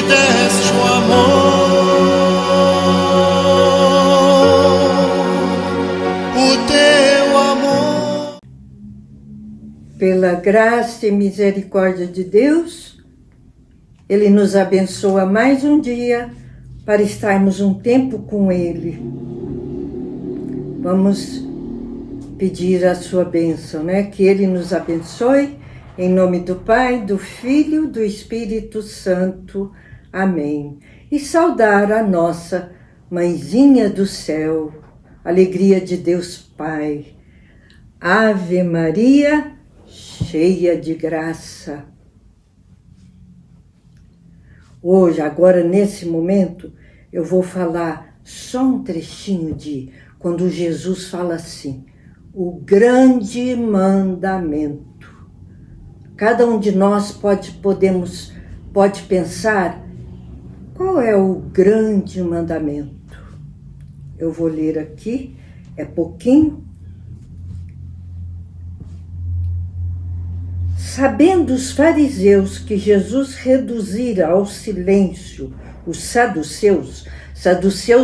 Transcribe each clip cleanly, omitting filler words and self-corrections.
deste o teu amor. Pela graça e misericórdia de Deus, Ele nos abençoa mais um dia para estarmos um tempo com Ele. Vamos pedir a sua bênção, né? Que Ele nos abençoe, em nome do Pai, do Filho e do Espírito Santo. Amém. E saudar a nossa Mãezinha do Céu, alegria de Deus Pai. Ave Maria, cheia de graça. Hoje, agora, nesse momento, eu vou falar só um trechinho de quando Jesus fala assim, o grande mandamento. Cada um de nós pode pensar, qual é o grande mandamento? Eu vou ler aqui, é pouquinho. Sabendo os fariseus que Jesus reduzira ao silêncio os saduceus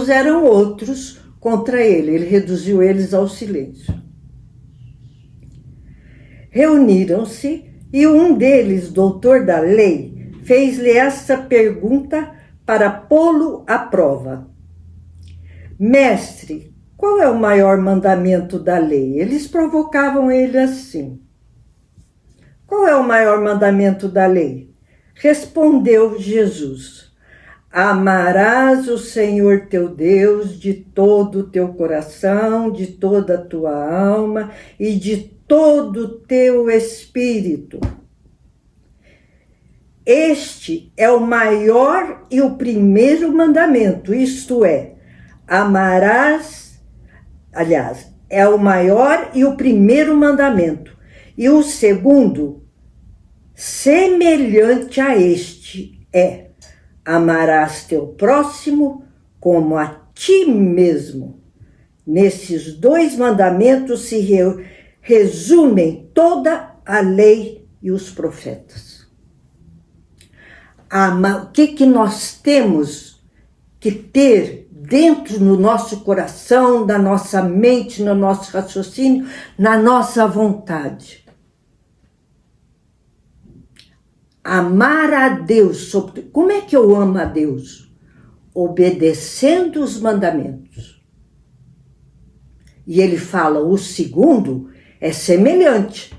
eram outros contra ele reduziu eles ao silêncio. Reuniram-se e um deles, doutor da lei, fez-lhe esta pergunta para pô-lo à prova. Mestre, qual é o maior mandamento da lei? Eles provocavam ele assim. Qual é o maior mandamento da lei? Respondeu Jesus. Amarás o Senhor teu Deus de todo o teu coração, de toda a tua alma e de todo o teu espírito. Este é o maior e o primeiro mandamento, isto é, é o maior e o primeiro mandamento. E o segundo, semelhante a este, é: amarás teu próximo como a ti mesmo. Nesses dois mandamentos se resumem toda a lei e os profetas. O que nós temos que ter dentro no nosso coração, na nossa mente, no nosso raciocínio, na nossa vontade? Amar a Deus. Como é que eu amo a Deus? Obedecendo os mandamentos. E ele fala, o segundo é semelhante,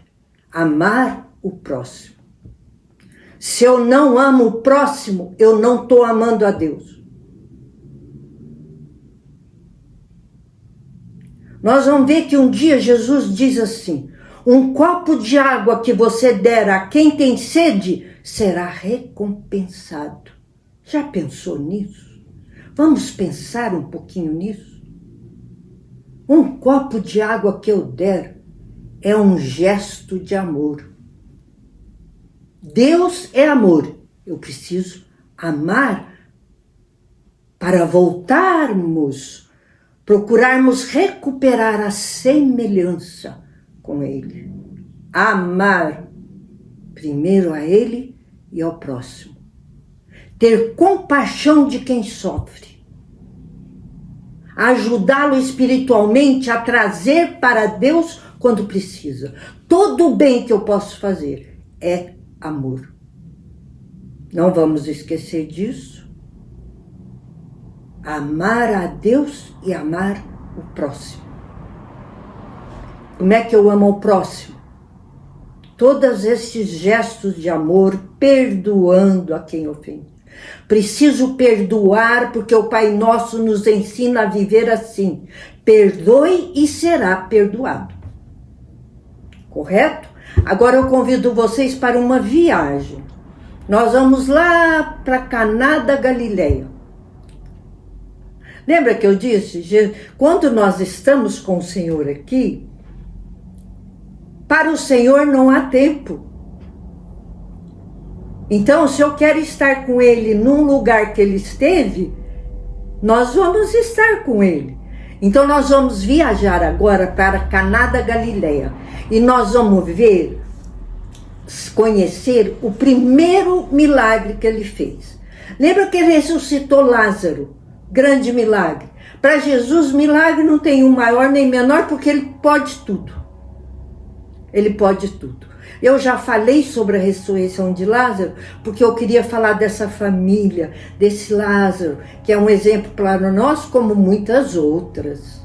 amar o próximo. Se eu não amo o próximo, eu não estou amando a Deus. Nós vamos ver que um dia Jesus diz assim, um copo de água que você der a quem tem sede, será recompensado. Já pensou nisso? Vamos pensar um pouquinho nisso? Um copo de água que eu der é um gesto de amor. Deus é amor. Eu preciso amar para voltarmos, procurarmos recuperar a semelhança com Ele. Amar primeiro a Ele e ao próximo. Ter compaixão de quem sofre. Ajudá-lo espiritualmente a trazer para Deus quando precisa. Todo o bem que eu posso fazer é amor. Não vamos esquecer disso. Amar a Deus e amar o próximo. Como é que eu amo o próximo? Todos esses gestos de amor, perdoando a quem ofende. Preciso perdoar porque o Pai Nosso nos ensina a viver assim. Perdoe e será perdoado. Correto? Agora eu convido vocês para uma viagem. Nós vamos lá para Caná da Galileia. Lembra que eu disse, quando nós estamos com o Senhor aqui, para o Senhor não há tempo. Então, se eu quero estar com Ele num lugar que Ele esteve, nós vamos estar com Ele. Então, nós vamos viajar agora para Caná da Galileia. E nós vamos ver conhecer o primeiro milagre que ele fez. Lembra que ele ressuscitou Lázaro? Grande milagre. Para Jesus, milagre não tem um maior nem menor, porque ele pode tudo. Ele pode tudo. Eu já falei sobre a ressurreição de Lázaro, porque eu queria falar dessa família, desse Lázaro, que é um exemplo para nós, como muitas outras.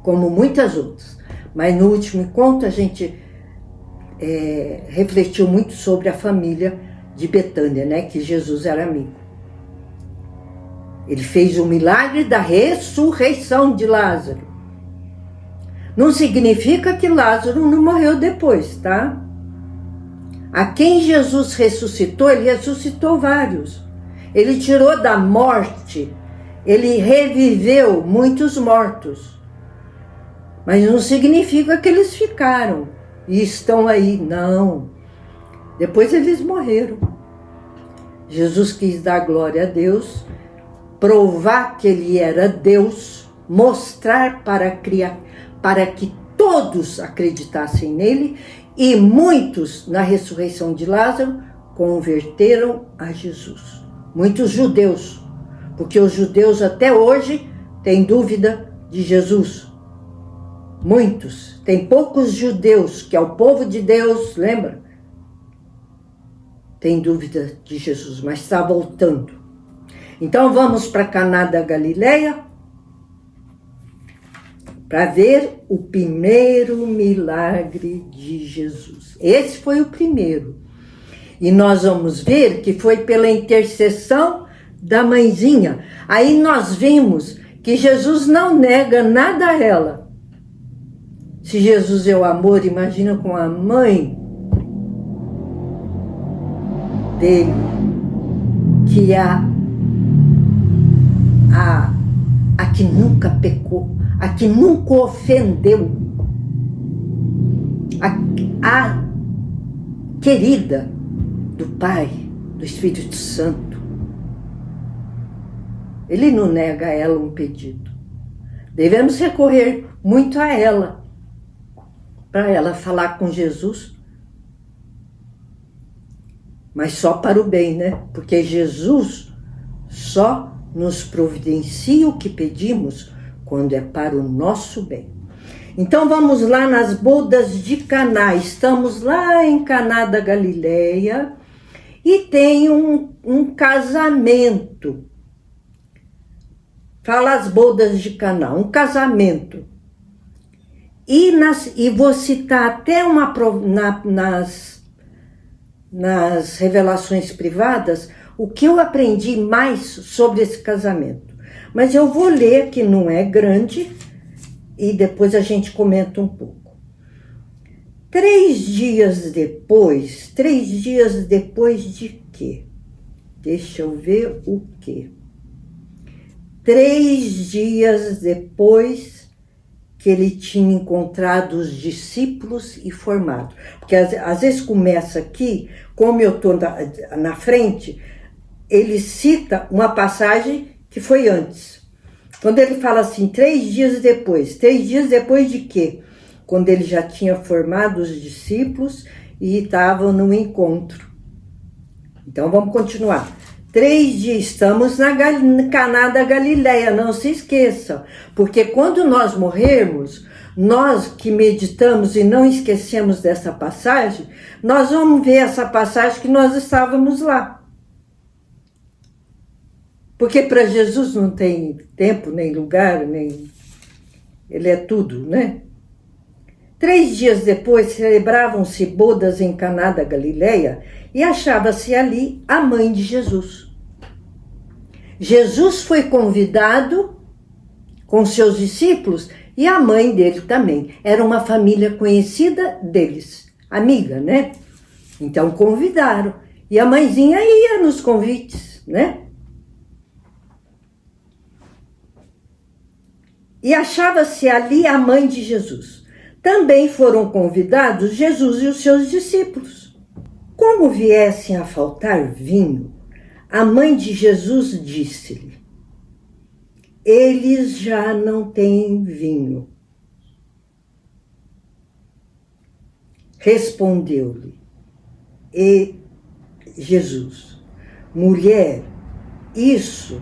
Como muitas outras. Mas no último encontro a gente refletiu muito sobre a família de Betânia, né? Que Jesus era amigo. Ele fez o milagre da ressurreição de Lázaro. Não significa que Lázaro não morreu depois, tá? A quem Jesus ressuscitou, ele ressuscitou vários. Ele tirou da morte, ele reviveu muitos mortos. Mas não significa que eles ficaram e estão aí, não. Depois eles morreram. Jesus quis dar glória a Deus, provar que ele era Deus, mostrar para que todos acreditassem nele, e muitos, na ressurreição de Lázaro, converteram a Jesus. Muitos judeus, porque os judeus até hoje têm dúvida de Jesus. Muitos. Tem poucos judeus, que é o povo de Deus, lembra? Tem dúvida de Jesus, mas está voltando. Então vamos para Caná da Galileia para ver o primeiro milagre de Jesus. Esse foi o primeiro. E nós vamos ver que foi pela intercessão da mãezinha. Aí nós vimos que Jesus não nega nada a ela. Se Jesus é o amor, imagina com a mãe dele, que é a que nunca pecou, a que nunca ofendeu, a querida do Pai, do Espírito Santo. Ele não nega a ela um pedido. Devemos recorrer muito a ela, para ela falar com Jesus, mas só para o bem, né? Porque Jesus só nos providencia o que pedimos quando é para o nosso bem. Então vamos lá nas bodas de Caná. Estamos lá em Caná da Galileia e tem um casamento. Fala as bodas de Caná, um casamento. E vou citar até nas revelações privadas o que eu aprendi mais sobre esse casamento. Mas eu vou ler, que não é grande, e depois a gente comenta um pouco. 3 dias depois de quê? Deixa eu ver o quê. 3 dias depois que ele tinha encontrado os discípulos e formado. Porque às vezes começa aqui, como eu estou na frente, ele cita uma passagem que foi antes. Quando ele fala assim, 3 dias depois de quê? Quando ele já tinha formado os discípulos e estavam no encontro. Então vamos continuar. 3 dias, estamos na Caná da Galileia, não se esqueçam. Porque quando nós morrermos, nós que meditamos e não esquecemos dessa passagem, nós vamos ver essa passagem que nós estávamos lá. Porque para Jesus não tem tempo, nem lugar, nem... Ele é tudo, né? 3 dias depois, celebravam-se bodas em Caná da Galileia e achava-se ali a mãe de Jesus. Jesus foi convidado com seus discípulos e a mãe dele também. Era uma família conhecida deles, amiga, né? Então convidaram. E a mãezinha ia nos convites, né? E achava-se ali a mãe de Jesus. Também foram convidados Jesus e os seus discípulos. Como viessem a faltar vinho, a mãe de Jesus disse-lhe: eles já não têm vinho. Respondeu-lhe: e Jesus. Mulher, isso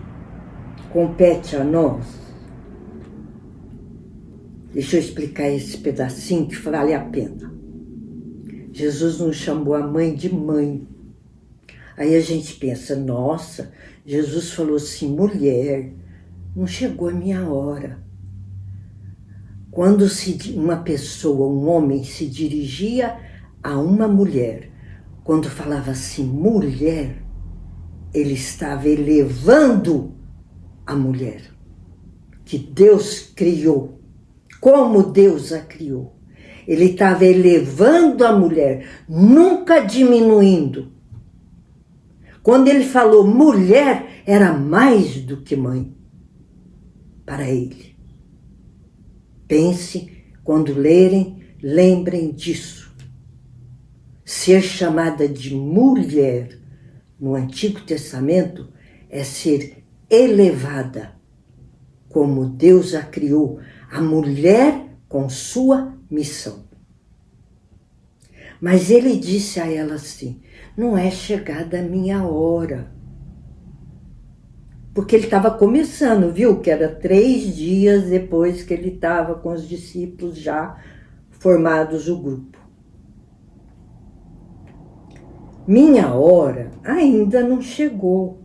compete a nós. Deixa eu explicar esse pedacinho que vale a pena. Jesus nos chamou a mãe de mãe. Aí a gente pensa, nossa, Jesus falou assim, mulher, não chegou a minha hora. Quando uma pessoa, um homem, se dirigia a uma mulher, quando falava assim, mulher, ele estava elevando a mulher, que Deus criou, como Deus a criou. Ele estava elevando a mulher, nunca diminuindo. Quando ele falou mulher, era mais do que mãe para ele. Pense, quando lerem, lembrem disso. Ser chamada de mulher no Antigo Testamento é ser elevada, como Deus a criou, a mulher com sua missão. Mas ele disse a ela assim, não é chegada a minha hora. Porque ele estava começando, viu? Que era 3 dias depois que ele estava com os discípulos já formados o grupo. Minha hora ainda não chegou.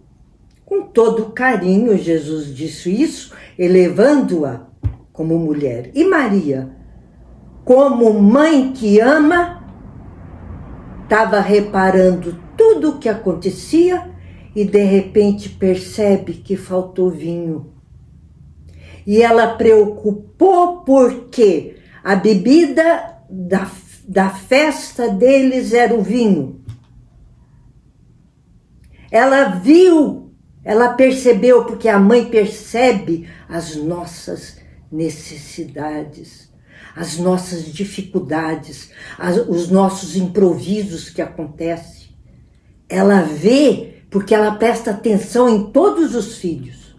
Com todo carinho, Jesus disse isso, elevando-a como mulher. E Maria, como mãe que ama, estava reparando tudo o que acontecia e de repente percebe que faltou vinho. E ela preocupou porque a bebida da festa deles era o vinho. Ela viu, ela percebeu, porque a mãe percebe as nossas necessidades, as nossas dificuldades, os nossos improvisos que acontecem. Ela vê, porque ela presta atenção em todos os filhos.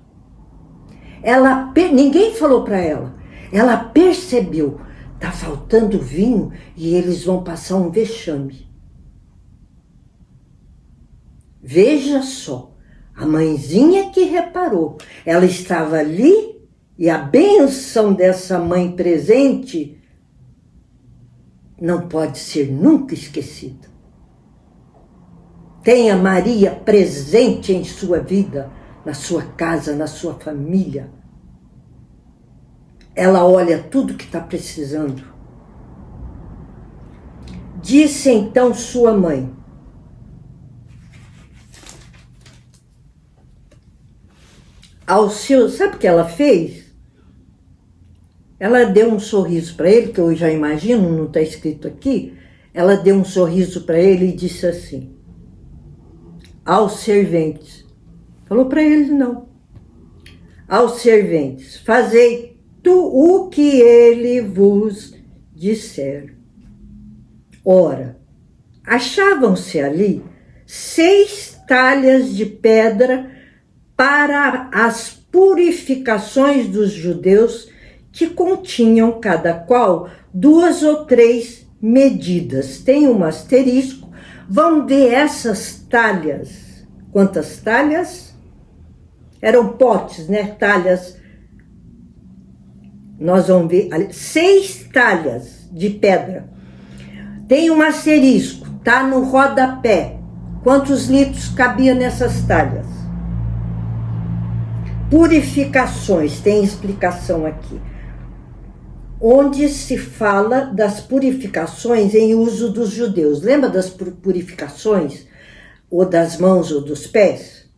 Ninguém falou para ela. Ela percebeu, está faltando vinho e eles vão passar um vexame. Veja só, a mãezinha que reparou, ela estava ali e a bênção dessa mãe presente não pode ser nunca esquecida. Tenha Maria presente em sua vida, na sua casa, na sua família. Ela olha tudo que está precisando. Disse então sua mãe, sabe o que ela fez? Ela deu um sorriso para ele, que eu já imagino, não está escrito aqui. Ela deu um sorriso para ele e disse assim, aos serventes, falou para eles não, aos serventes, fazei o que ele vos disser. Ora, achavam-se ali 6 talhas de pedra para as purificações dos judeus, que continham cada qual 2 ou 3 medidas. Tem um asterisco. Vamos ver essas talhas. Quantas talhas? Eram potes, né? Talhas. Nós vamos ver ali, 6 talhas de pedra. Tem um asterisco, tá no rodapé. Quantos litros cabia nessas talhas? Purificações, tem explicação aqui. Onde se fala das purificações em uso dos judeus. Lembra das purificações? Ou das mãos ou dos pés?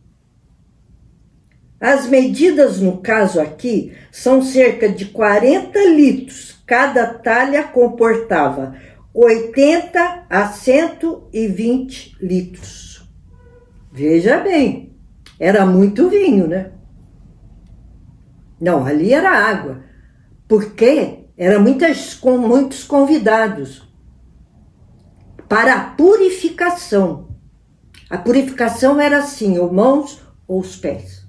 As medidas, no caso aqui, são cerca de 40 litros. Cada talha comportava 80 a 120 litros. Veja bem, era muito vinho, né? Não, ali era água. Porque eram muitos convidados para a purificação. A purificação era assim, ou mãos ou os pés.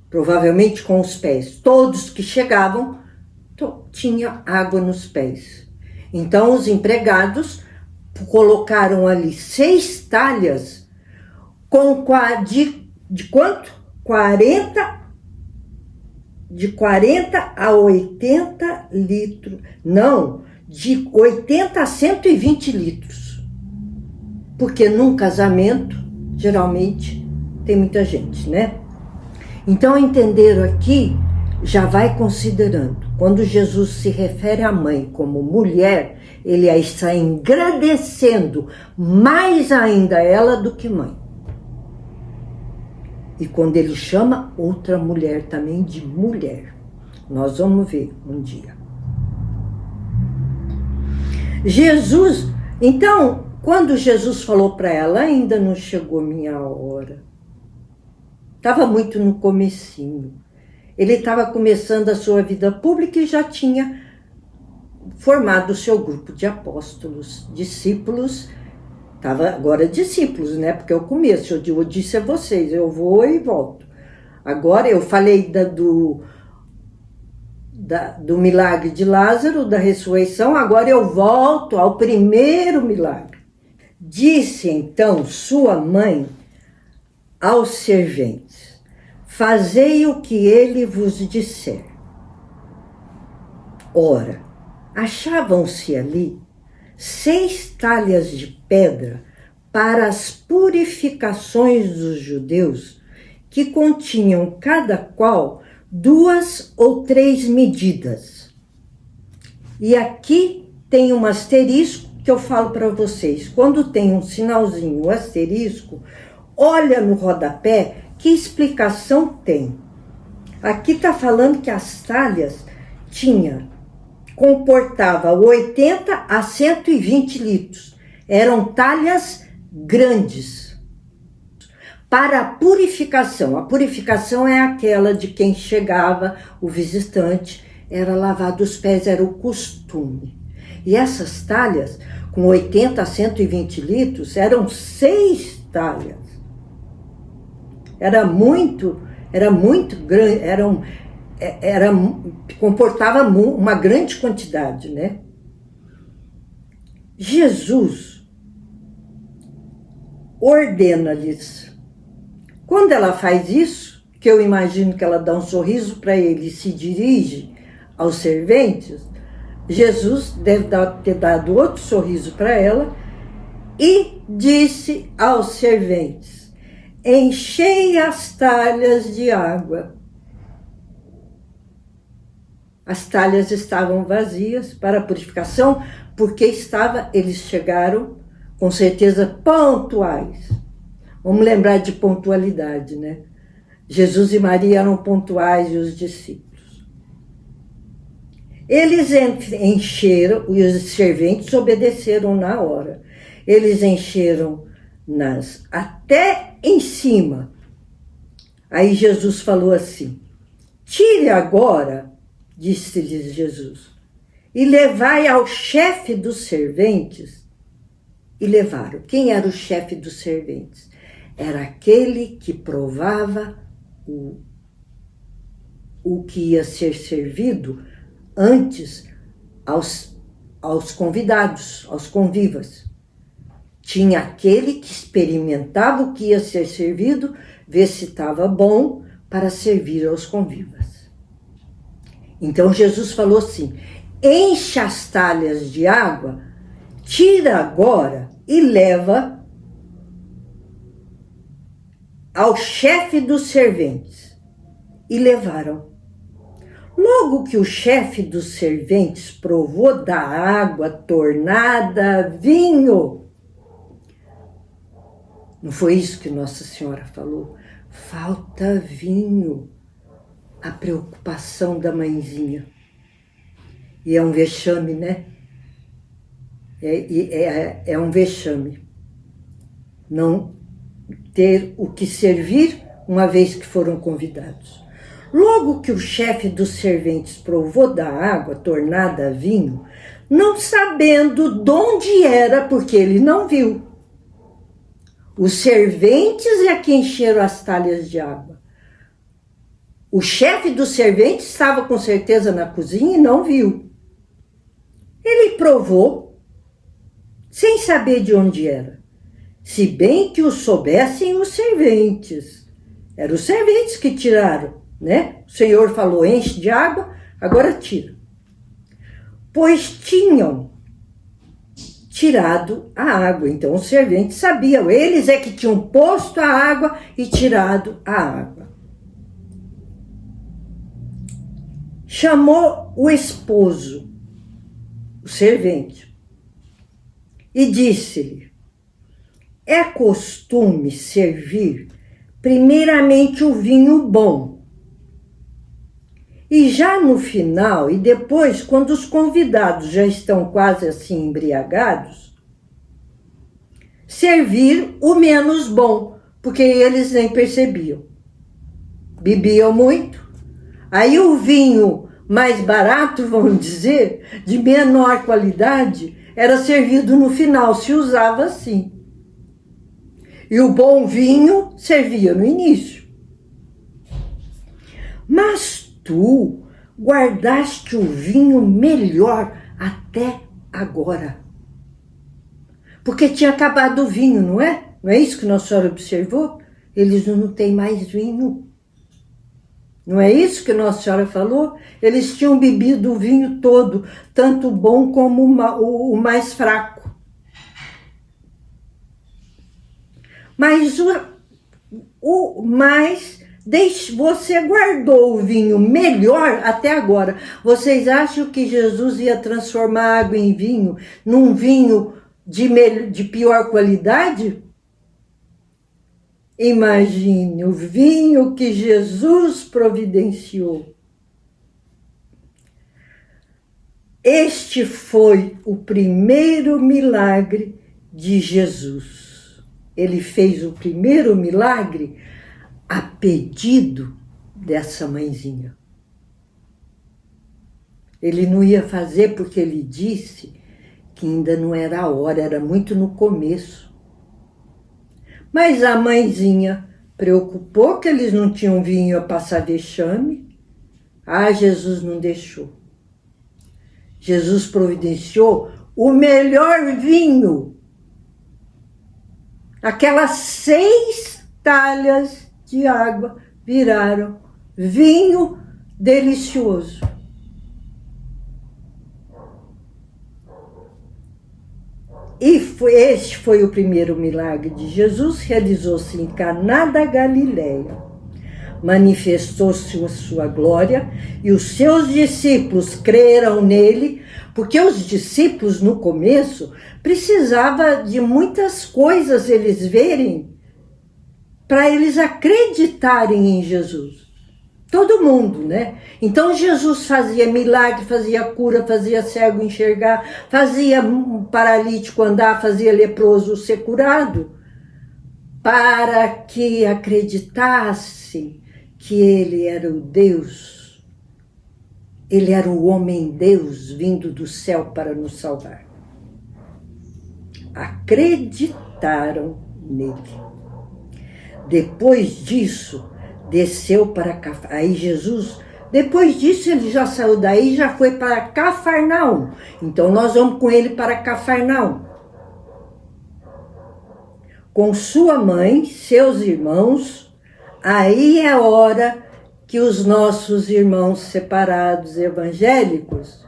Provavelmente com os pés. Todos que chegavam tinha água nos pés. Então os empregados colocaram ali 6 talhas de quanto? 40 a 80 litros. Não, de 80 a 120 litros. Porque num casamento, geralmente, tem muita gente, né? Então, entenderam aqui, já vai considerando. Quando Jesus se refere à mãe como mulher, ele a está engrandecendo mais ainda ela do que mãe. E quando ele chama outra mulher também de mulher. Nós vamos ver um dia. Jesus, então, quando Jesus falou para ela, ainda não chegou minha hora. Estava muito no comecinho. Ele estava começando a sua vida pública e já tinha formado o seu grupo de apóstolos, discípulos. Estava agora discípulos, né? Porque é o começo. Eu disse a vocês, eu vou e volto. Agora eu falei do milagre de Lázaro, da ressurreição. Agora eu volto ao primeiro milagre. Disse então sua mãe aos serventes: fazei o que ele vos disser. Ora, achavam-se ali 6 talhas de pedra para as purificações dos judeus, que continham cada qual 2 ou 3 medidas. E aqui tem um asterisco que eu falo para vocês. Quando tem um sinalzinho, asterisco, olha no rodapé que explicação tem. Aqui está falando que as talhas comportava 80 a 120 litros. Eram talhas grandes. Para a purificação. A purificação é aquela de quem chegava, o visitante, era lavado os pés, era o costume. E essas talhas, com 80 a 120 litros, eram 6 talhas. Era muito grande, comportava uma grande quantidade, né? Jesus ordena-lhes. Quando ela faz isso, que eu imagino que ela dá um sorriso para ele e se dirige aos serventes, Jesus deve ter dado outro sorriso para ela e disse aos serventes: enchei as talhas de água. As talhas estavam vazias para a purificação, porque eles chegaram com certeza pontuais. Vamos lembrar de pontualidade, né? Jesus e Maria eram pontuais e os discípulos. Eles encheram, e os serventes obedeceram na hora. Eles encheram até em cima. Aí Jesus falou assim: tire agora, disse-lhes Jesus, e levai ao chefe dos serventes. E levaram. Quem era o chefe dos serventes? Era aquele que provava o que ia ser servido antes aos convidados, aos convivas. Tinha aquele que experimentava o que ia ser servido, ver se estava bom para servir aos convivas. Então Jesus falou assim: enche as talhas de água, tira agora e leva ao chefe dos serventes. E levaram. Logo que o chefe dos serventes provou da água tornada vinho. Não foi isso que Nossa Senhora falou? Falta vinho. A preocupação da mãezinha. E é um vexame, né? É um vexame. Não ter o que servir uma vez que foram convidados. Logo que o chefe dos serventes provou da água tornada vinho, não sabendo de onde era, porque ele não viu. Os serventes é que encheram as talhas de água. O chefe dos serventes estava com certeza na cozinha e não viu. Ele provou sem saber de onde era, se bem que o soubessem os serventes. Eram os serventes que tiraram, né? O Senhor falou, enche de água, agora tira. Pois tinham tirado a água. Então os serventes sabiam, eles é que tinham posto a água e tirado a água. Chamou o esposo, o servente, e disse-lhe, é costume servir primeiramente o vinho bom, e já no final, e depois, quando os convidados já estão quase assim embriagados, servir o menos bom, porque eles nem percebiam. Bebiam muito. Aí o vinho mais barato, vamos dizer, de menor qualidade, era servido no final, se usava assim. E o bom vinho servia no início. Mas tu guardaste o vinho melhor até agora. Porque tinha acabado o vinho, não é? Não é isso que Nossa Senhora observou? Eles não têm mais vinho. Não é isso que Nossa Senhora falou? Eles tinham bebido o vinho todo, tanto o bom como o mais fraco. Mas você guardou o vinho melhor até agora. Vocês acham que Jesus ia transformar água em vinho, num vinho de pior qualidade? Imagine o vinho que Jesus providenciou. Este foi o primeiro milagre de Jesus. Ele fez o primeiro milagre a pedido dessa mãezinha. Ele não ia fazer porque ele disse que ainda não era a hora, era muito no começo. Mas a mãezinha preocupou que eles não tinham vinho a passar vexame. Ah, Jesus não deixou. Jesus providenciou o melhor vinho. Aquelas 6 talhas de água viraram vinho delicioso. E este foi o primeiro milagre de Jesus, realizou-se em Caná da Galileia. Manifestou-se a sua glória e os seus discípulos creram nele, porque os discípulos no começo precisavam de muitas coisas eles verem para eles acreditarem em Jesus. Todo mundo, né? Então Jesus fazia milagre, fazia cura, fazia cego enxergar, fazia um paralítico andar, fazia leproso ser curado, para que acreditassem que ele era o Deus, ele era o homem-deus vindo do céu para nos salvar. Acreditaram nele. Depois disso, desceu para Cafarnaum. Aí Jesus, depois disso ele já saiu daí e já foi para Cafarnaum. Então nós vamos com ele para Cafarnaum. Com sua mãe, seus irmãos. Aí é a hora que os nossos irmãos separados evangélicos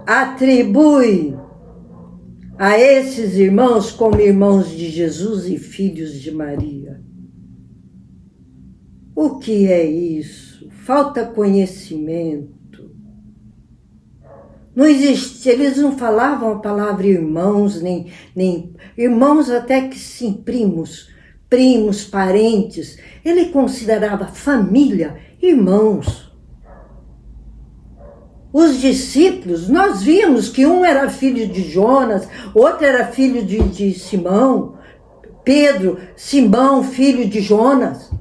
atribuem a esses irmãos como irmãos de Jesus e filhos de Maria. O que é isso? Falta conhecimento. Não existe, eles não falavam a palavra irmãos, nem irmãos até que sim, primos, parentes. Ele considerava família, irmãos. Os discípulos, nós vimos que um era filho de Jonas, outro era filho de Simão, Pedro, Simão, filho de Jonas.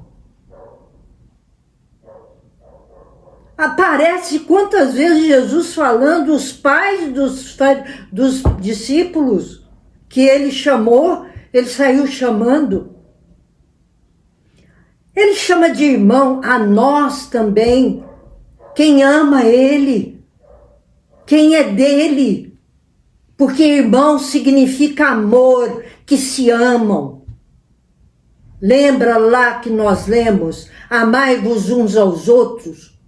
Aparece quantas vezes Jesus falando os pais dos discípulos que ele chamou, ele saiu chamando. Ele chama de irmão a nós também, quem ama ele, quem é dele. Porque irmão significa amor, que se amam. Lembra lá que nós lemos, amai-vos uns aos outros?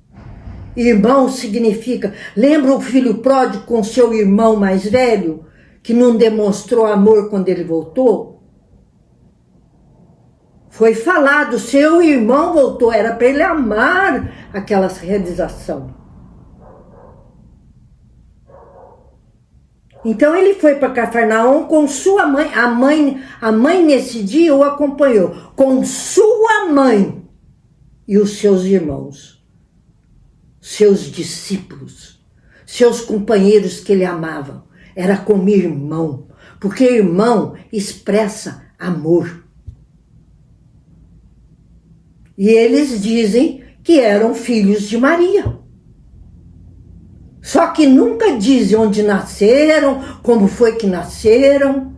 Irmão significa, lembra o filho pródigo com seu irmão mais velho, que não demonstrou amor quando ele voltou? Foi falado, seu irmão voltou, era para ele amar aquela realização. Então ele foi para Cafarnaum com sua mãe, a mãe nesse dia o acompanhou, com sua mãe e os seus irmãos, seus discípulos, seus companheiros que ele amava. Era como irmão, porque irmão expressa amor. E eles dizem que eram filhos de Maria. Só que nunca dizem onde nasceram, como foi que nasceram.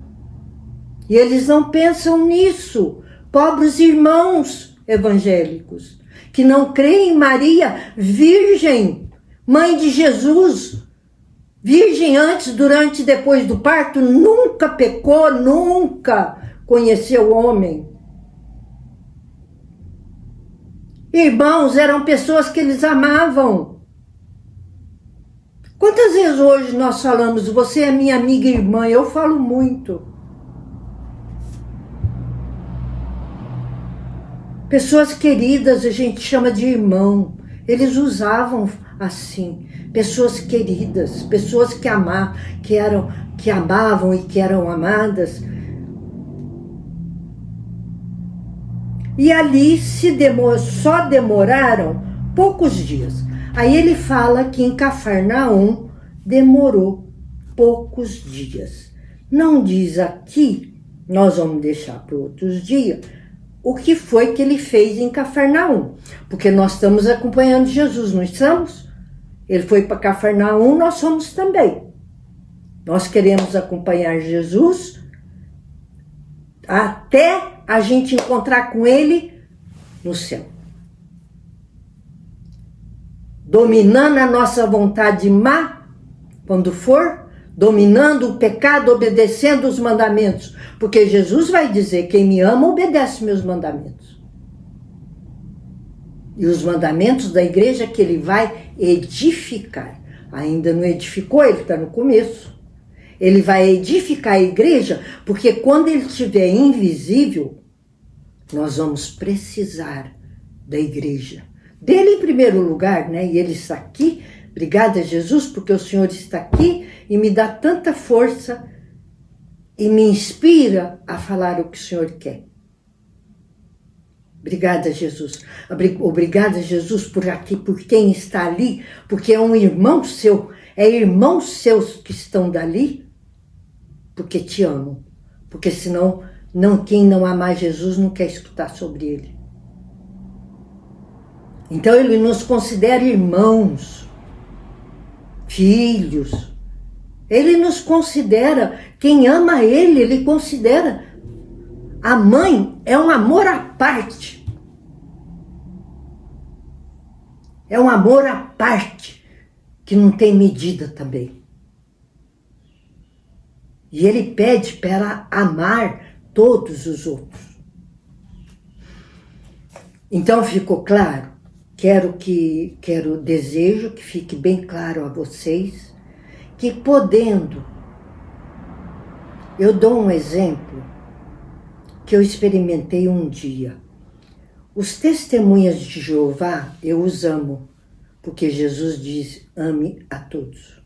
E eles não pensam nisso. Pobres irmãos evangélicos, que não creem em Maria, virgem, mãe de Jesus. Virgem antes, durante e depois do parto, nunca pecou, nunca conheceu homem. Irmãos eram pessoas que eles amavam. Quantas vezes hoje nós falamos, você é minha amiga e irmã? Eu falo muito. Pessoas queridas a gente chama de irmão. Eles usavam assim. Pessoas queridas, pessoas que amavam e que eram amadas. E ali só demoraram poucos dias. Aí ele fala que em Cafarnaum demorou poucos dias. Não diz aqui, nós vamos deixar para outros dias, o que foi que ele fez em Cafarnaum. Porque nós estamos acompanhando Jesus, não estamos? Ele foi para Cafarnaum, nós somos também. Nós queremos acompanhar Jesus até a gente encontrar com ele no céu. Dominando a nossa vontade má, quando for, dominando o pecado, obedecendo os mandamentos. Porque Jesus vai dizer, quem me ama obedece meus mandamentos. E os mandamentos da igreja que ele vai edificar. Ainda não edificou, ele está no começo. Ele vai edificar a igreja, porque quando ele estiver invisível, nós vamos precisar da igreja. Dele em primeiro lugar, né? E ele está aqui, obrigada Jesus, porque o Senhor está aqui e me dá tanta força e me inspira a falar o que o Senhor quer. Obrigada, Jesus. Obrigada, Jesus, por aqui, por quem está ali, porque é um irmão seu, é irmãos seus que estão dali, porque te amam. Porque senão, quem não amar Jesus não quer escutar sobre ele. Então ele nos considera irmãos, filhos. Ele nos considera, quem ama ele considera. A mãe é um amor à parte. É um amor à parte, que não tem medida também. E ele pede para ela amar todos os outros. Então ficou claro? Desejo que fique bem claro a vocês, que podendo, eu dou um exemplo que eu experimentei um dia. Os testemunhas de Jeová, eu os amo, porque Jesus diz, ame a todos.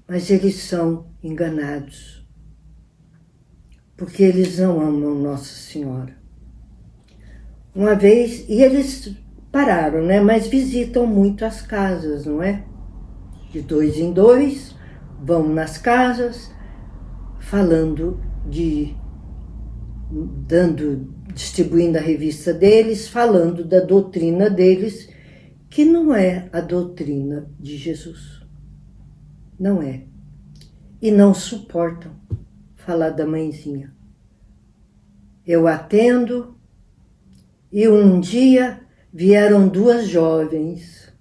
Mas eles são enganados, porque eles não amam Nossa Senhora. Uma vez, e eles pararam, né? Mas visitam muito as casas, não é? De 2 em 2, vão nas casas, falando distribuindo a revista deles, falando da doutrina deles, que não é a doutrina de Jesus. Não é. E não suportam falar da mãezinha. Eu atendo, e um dia vieram 2 jovens.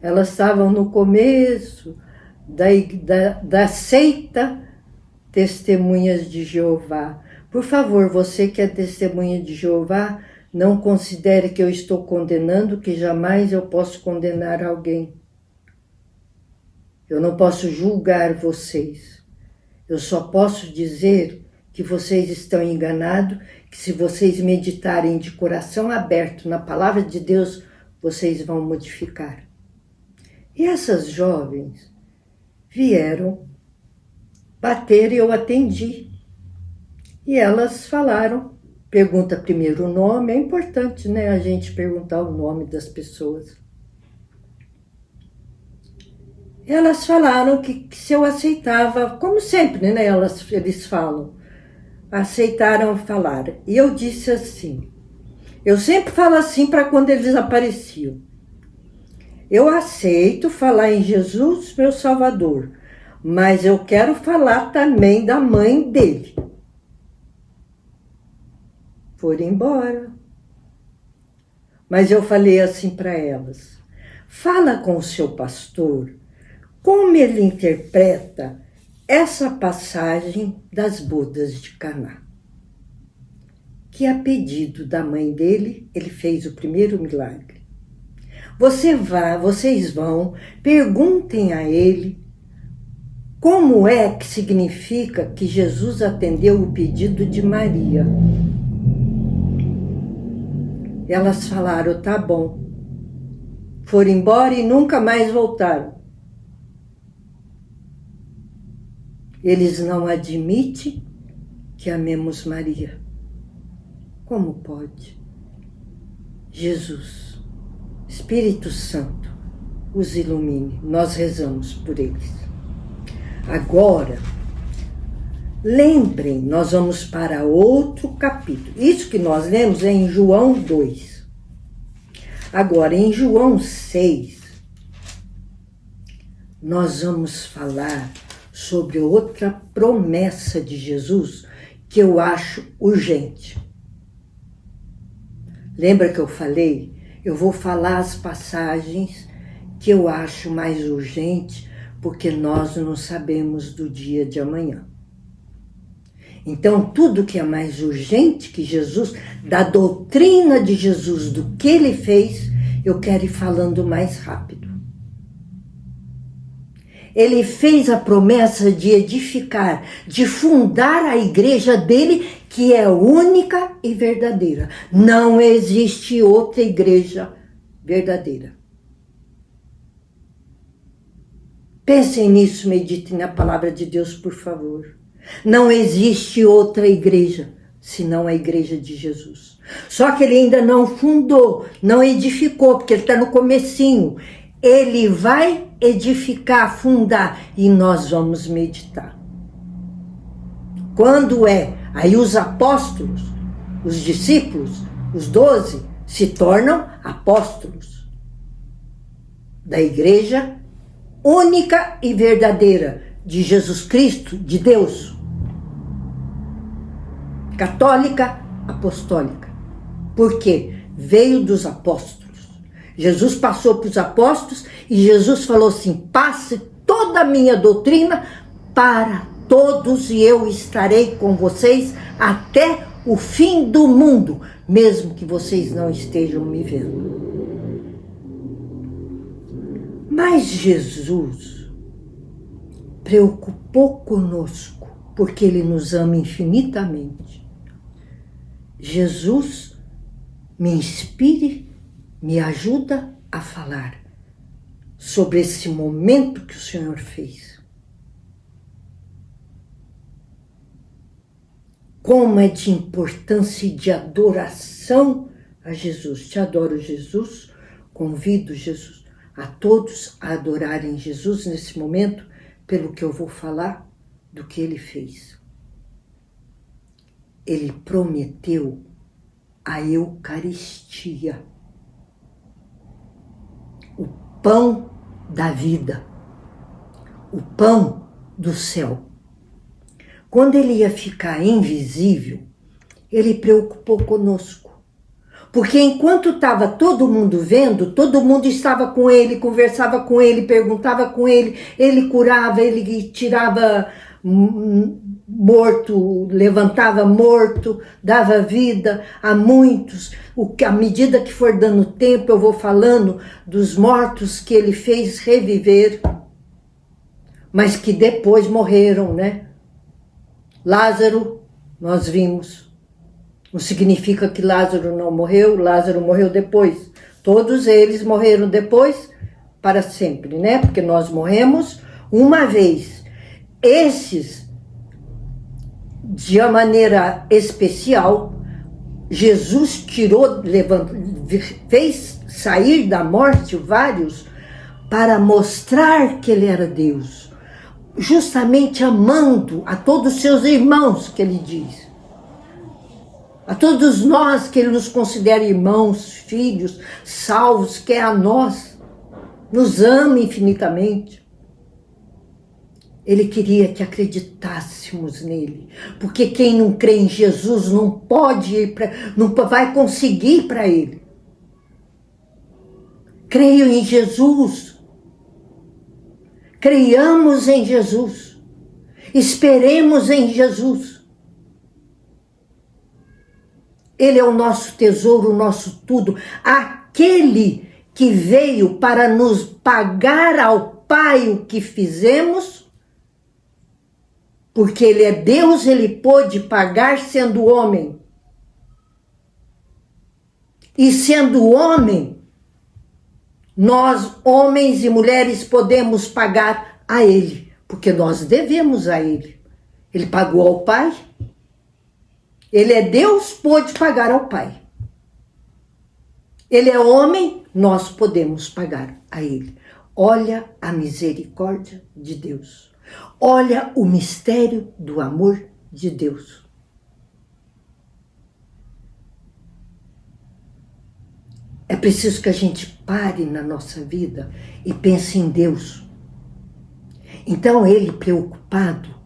Elas estavam no começo da seita Testemunhas de Jeová. Por favor, você que é testemunha de Jeová, não considere que eu estou condenando, que jamais eu posso condenar alguém. Eu não posso julgar vocês. Eu só posso dizer que vocês estão enganados, que se vocês meditarem de coração aberto na palavra de Deus, vocês vão modificar. E essas jovens vieram bater e eu atendi. E elas falaram, pergunta primeiro o nome, é importante, né, a gente perguntar o nome das pessoas. Elas falaram que se eu aceitava, como sempre, né, eles falam, aceitaram falar. E eu disse assim, eu sempre falo assim para quando eles apareciam. Eu aceito falar em Jesus, meu Salvador, mas eu quero falar também da mãe dele. Foram embora. Mas eu falei assim para elas, fala com o seu pastor como ele interpreta essa passagem das bodas de Caná. Que a pedido da mãe dele, ele fez o primeiro milagre. Vocês vão, perguntem a ele como é que significa que Jesus atendeu o pedido de Maria. Elas falaram, tá bom. Foram embora e nunca mais voltaram. Eles não admitem que amemos Maria. Como pode? Jesus, Espírito Santo, os ilumine. Nós rezamos por eles. Agora, lembrem, nós vamos para outro capítulo. Isso que nós lemos é em João 2. Agora, em João 6, nós vamos falar sobre outra promessa de Jesus que eu acho urgente. Lembra que eu falei? Eu vou falar as passagens que eu acho mais urgente, porque nós não sabemos do dia de amanhã. Então, tudo que é mais urgente que Jesus, da doutrina de Jesus, do que ele fez, eu quero ir falando mais rápido. Ele fez a promessa de edificar, de fundar a igreja dele, que é única e verdadeira. Não existe outra igreja verdadeira. Pensem nisso, meditem na palavra de Deus, por favor. Não existe outra igreja, senão a igreja de Jesus. Só que ele ainda não fundou, não edificou, porque ele está no comecinho. Ele vai edificar, fundar, e nós vamos meditar. Quando é? Aí os apóstolos, os discípulos, os 12, se tornam apóstolos da igreja única e verdadeira de Jesus Cristo, de Deus. Católica, apostólica. Por quê? Veio dos apóstolos. Jesus passou para os apóstolos e Jesus falou assim, passe toda a minha doutrina para todos e eu estarei com vocês até o fim do mundo, mesmo que vocês não estejam me vendo. Mas Jesus preocupou conosco, porque ele nos ama infinitamente. Jesus me inspire, me ajuda a falar sobre esse momento que o Senhor fez. Como é de importância e de adoração a Jesus. Te adoro, Jesus. Convido, Jesus, a todos a adorarem Jesus nesse momento, pelo que eu vou falar do que ele fez. Ele prometeu a Eucaristia, o pão da vida, o pão do céu. Quando ele ia ficar invisível, ele preocupou conosco, Porque enquanto estava todo mundo vendo, todo mundo estava com ele, conversava com ele, perguntava com ele curava, ele tirava morto, levantava morto, dava vida a muitos. À medida que for dando tempo, eu vou falando dos mortos que ele fez reviver, mas que depois morreram, né? Lázaro, nós vimos. Não significa que Lázaro não morreu, Lázaro morreu depois. Todos eles morreram depois para sempre, né? Porque nós morremos uma vez. Esses, de uma maneira especial, Jesus tirou, fez sair da morte vários para mostrar que ele era Deus. Justamente amando a todos os seus irmãos, que ele diz. A todos nós que ele nos considera irmãos, filhos, salvos, quer a nós, nos ama infinitamente. Ele queria que acreditássemos nele, porque quem não crê em Jesus não pode ir não vai conseguir ir para ele. Creio em Jesus. Creiamos em Jesus. Esperemos em Jesus. Ele é o nosso tesouro, o nosso tudo. Aquele que veio para nos pagar ao Pai o que fizemos, porque ele é Deus, ele pôde pagar sendo homem. E sendo homem, nós, homens e mulheres, podemos pagar a ele, porque nós devemos a ele. Ele pagou ao Pai. Ele é Deus, pôde pagar ao Pai. Ele é homem, nós podemos pagar a ele. Olha a misericórdia de Deus. Olha o mistério do amor de Deus. É preciso que a gente pare na nossa vida e pense em Deus. Então ele preocupado,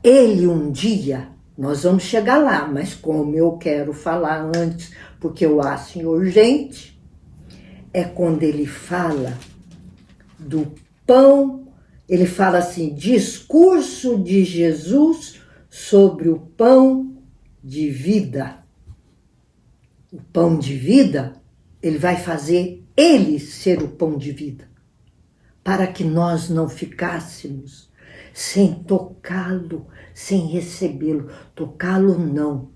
ele um dia, nós vamos chegar lá, mas como eu quero falar antes, porque eu acho urgente, é quando ele fala do pão, ele fala assim, discurso de Jesus sobre o pão de vida. O pão de vida, ele vai fazer ele ser o pão de vida, para que nós não ficássemos sem tocá-lo, sem recebê-lo. Tocá-lo não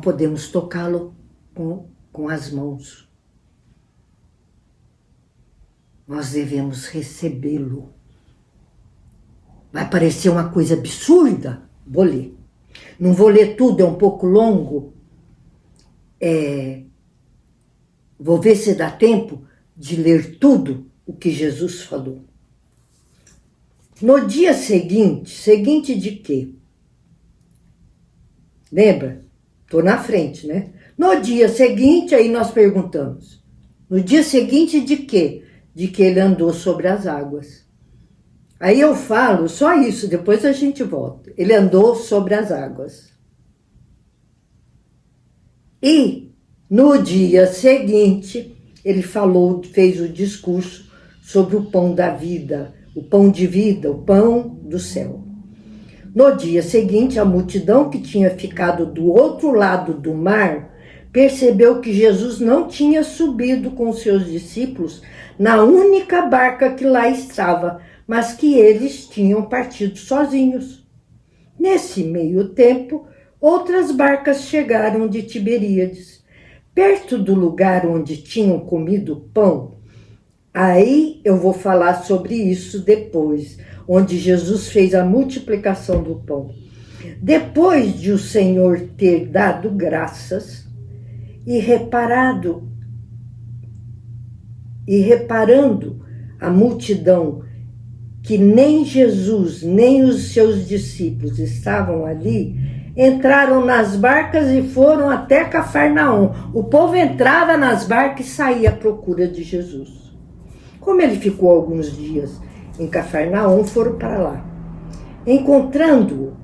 podemos tocá-lo com as mãos. Nós devemos recebê-lo. Vai parecer uma coisa absurda? Vou ler. Não vou ler tudo, é um pouco longo. Vou ver se dá tempo de ler tudo o que Jesus falou. No dia seguinte de quê? Lembra? Estou na frente, né? No dia seguinte, aí nós perguntamos. No dia seguinte de quê? De que ele andou sobre as águas. Aí eu falo só isso, depois a gente volta. Ele andou sobre as águas. E no dia seguinte, ele falou, fez o discurso sobre o pão da vida, o pão de vida, o pão do céu. No dia seguinte, a multidão que tinha ficado do outro lado do mar percebeu que Jesus não tinha subido com seus discípulos na única barca que lá estava, mas que eles tinham partido sozinhos. Nesse meio tempo, outras barcas chegaram de Tiberíades, perto do lugar onde tinham comido pão. Aí eu vou falar sobre isso depois, onde Jesus fez a multiplicação do pão. Depois de o Senhor ter dado graças e reparando a multidão, que nem Jesus nem os seus discípulos estavam ali, entraram nas barcas e foram até Cafarnaum. O povo entrava nas barcas e saía à procura de Jesus. Como ele ficou alguns dias em Cafarnaum, foram para lá. Encontrando-o,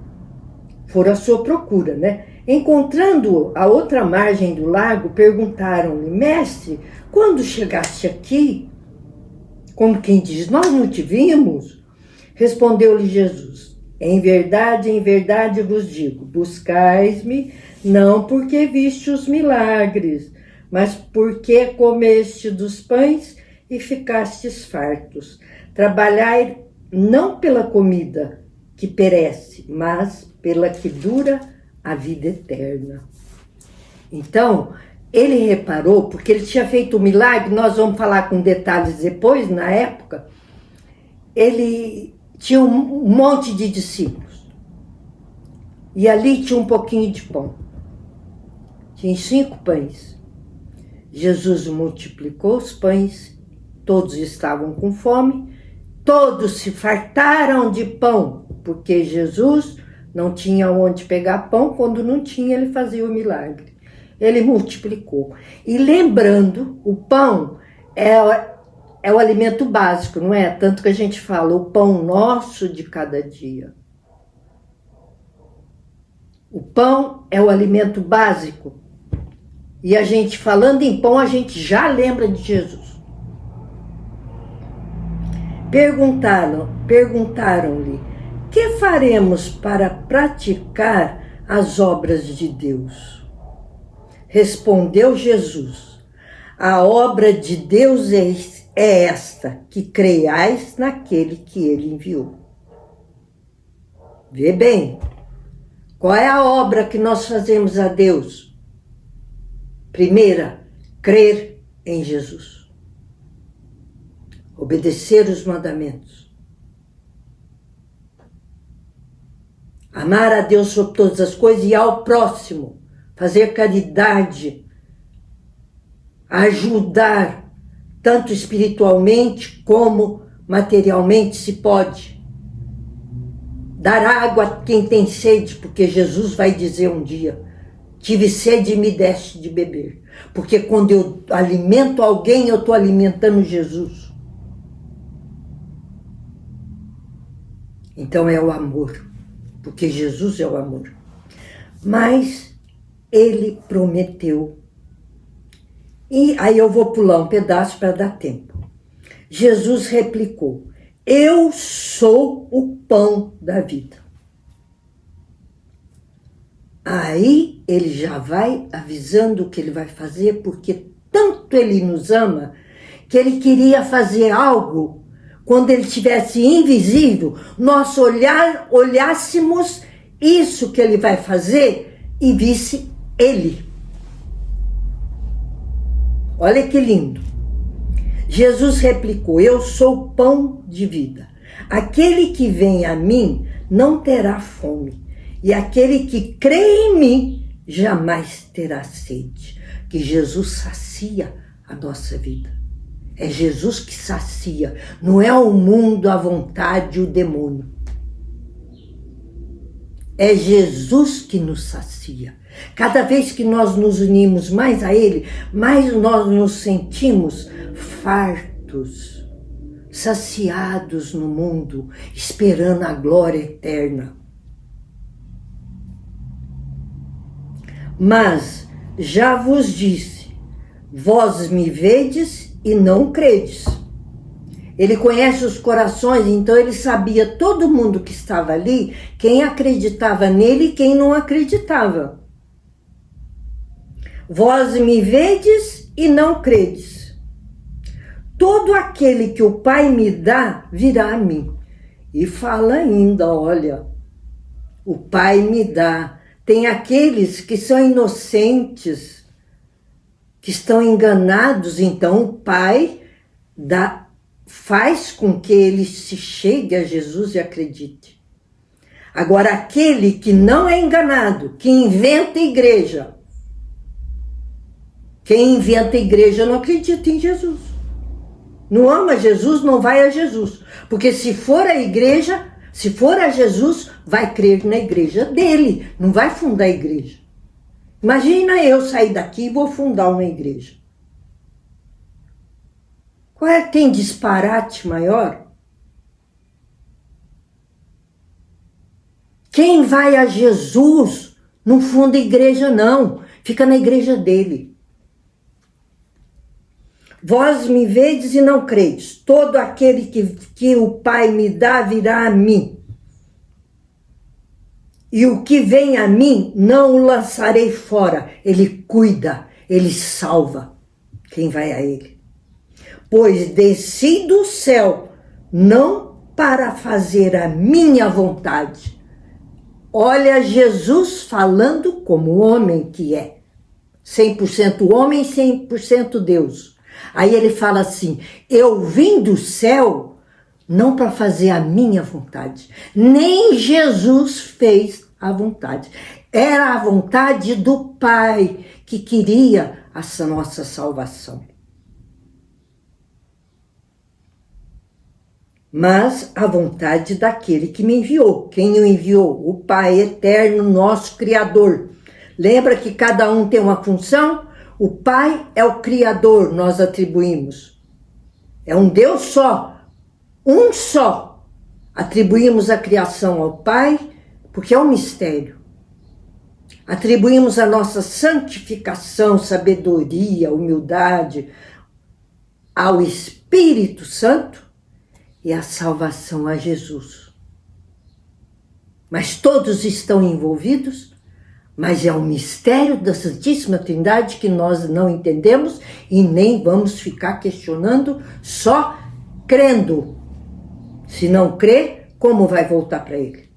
foram à sua procura, né? Encontrando a outra margem do lago, perguntaram-lhe: Mestre, quando chegaste aqui? Como quem diz, nós não te vimos? Respondeu-lhe Jesus: em verdade vos digo, buscais-me não porque viste os milagres, mas porque comeste dos pães e ficastes fartos. Trabalhai não pela comida que perece, mas pela que dura a vida eterna. Então, ele reparou, porque ele tinha feito um milagre, nós vamos falar com detalhes depois, na época, ele tinha um monte de discípulos. E ali tinha um pouquinho de pão. Tinha 5 pães. Jesus multiplicou os pães, todos estavam com fome, todos se fartaram de pão, porque Jesus não tinha onde pegar pão, quando não tinha ele fazia o milagre. Ele multiplicou. E lembrando, o pão é o alimento básico, não é? Tanto que a gente fala, o pão nosso de cada dia. O pão é o alimento básico. E a gente, falando em pão, a gente já lembra de Jesus. Perguntaram-lhe, que faremos para praticar as obras de Deus? Respondeu Jesus, a obra de Deus é esta, que creiais naquele que ele enviou. Vê bem, qual é a obra que nós fazemos a Deus? Primeira, crer em Jesus. Obedecer os mandamentos. Amar a Deus sobre todas as coisas e ao próximo. Fazer caridade. Ajudar, tanto espiritualmente como materialmente, se pode. Dar água a quem tem sede, porque Jesus vai dizer um dia, tive sede e me deste de beber. Porque quando eu alimento alguém, eu estou alimentando Jesus. Então é o amor, porque Jesus é o amor. Mas ele prometeu. E aí eu vou pular um pedaço para dar tempo. Jesus replicou, eu sou o pão da vida. Aí ele já vai avisando o que ele vai fazer, porque tanto ele nos ama, que ele queria fazer algo, quando ele estivesse invisível, nós olhássemos isso que ele vai fazer e visse ele. Olha que lindo. Jesus replicou, eu sou o pão de vida. Aquele que vem a mim não terá fome. E aquele que crê em mim jamais terá sede. Que Jesus sacia a nossa vida. É Jesus que sacia. Não é o mundo, a vontade, o demônio. É Jesus que nos sacia. Cada vez que nós nos unimos mais a Ele, mais nós nos sentimos fartos, saciados no mundo, esperando a glória eterna. Mas já vos disse, vós me vedes e não credes. Ele conhece os corações, então ele sabia todo mundo que estava ali, quem acreditava nele e quem não acreditava. Vós me vedes e não credes. Todo aquele que o Pai me dá, virá a mim. E fala ainda, olha, o Pai me dá. Tem aqueles que são inocentes, que estão enganados, então o Pai faz com que ele se chegue a Jesus e acredite. Agora, aquele que não é enganado, que inventa igreja, quem inventa igreja não acredita em Jesus. Não ama Jesus, não vai a Jesus. Porque se for a igreja, se for a Jesus, vai crer na igreja dele, não vai fundar a igreja. Imagina eu sair daqui e vou fundar uma igreja. Tem disparate maior? Quem vai a Jesus não funda igreja, não. Fica na igreja dele. Vós me vedes e não credes. Todo aquele que o Pai me dá virá a mim. E o que vem a mim, não o lançarei fora. Ele cuida, ele salva quem vai a ele. Pois desci do céu, não para fazer a minha vontade. Olha Jesus falando como homem que é. 100% homem, 100% Deus. Aí ele fala assim, eu vim do céu não para fazer a minha vontade. Nem Jesus fez a vontade. Era a vontade do Pai que queria essa nossa salvação. Mas a vontade daquele que me enviou. Quem o enviou? O Pai eterno, nosso Criador. Lembra que cada um tem uma função? O Pai é o Criador, nós atribuímos. É um Deus só, um só. Atribuímos a criação ao Pai, porque é um mistério. Atribuímos a nossa santificação, sabedoria, humildade ao Espírito Santo e a salvação a Jesus. Mas todos estão envolvidos, mas é um mistério da Santíssima Trindade que nós não entendemos e nem vamos ficar questionando, só crendo. Se não crer, como vai voltar para ele?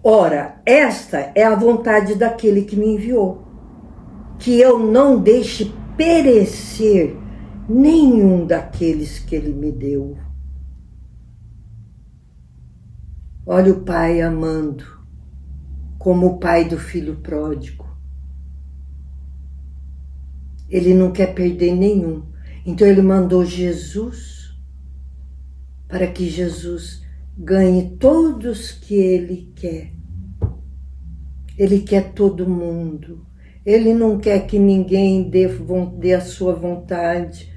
Ora, esta é a vontade daquele que me enviou, que eu não deixe perecer nenhum daqueles que ele me deu. Olha o Pai amando, como o pai do filho pródigo. Ele não quer perder nenhum. Então ele mandou Jesus, para que Jesus ganhe todos que ele quer. Ele quer todo mundo. Ele não quer que ninguém dê a sua vontade,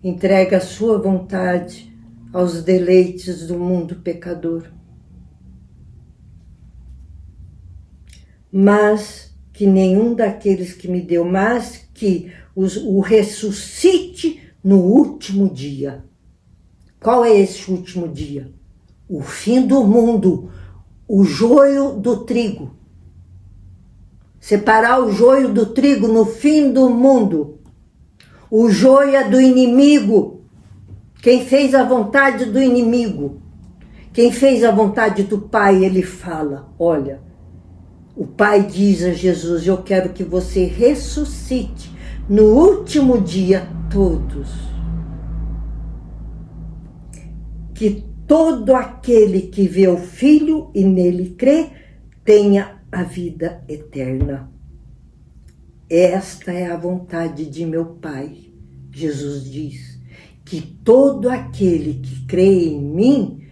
entregue a sua vontade aos deleites do mundo pecador. Mas que nenhum daqueles que me deu, mas que o ressuscite no último dia. Qual é esse último dia? O fim do mundo, o joio do trigo. Separar o joio do trigo no fim do mundo. O joio é do inimigo. Quem fez a vontade do inimigo. Quem fez a vontade do Pai, ele fala, olha, o Pai diz a Jesus, eu quero que você ressuscite no último dia todos. Que todo aquele que vê o Filho e nele crê, tenha a vida eterna. Esta é a vontade de meu Pai, Jesus diz, que todo aquele que crê em mim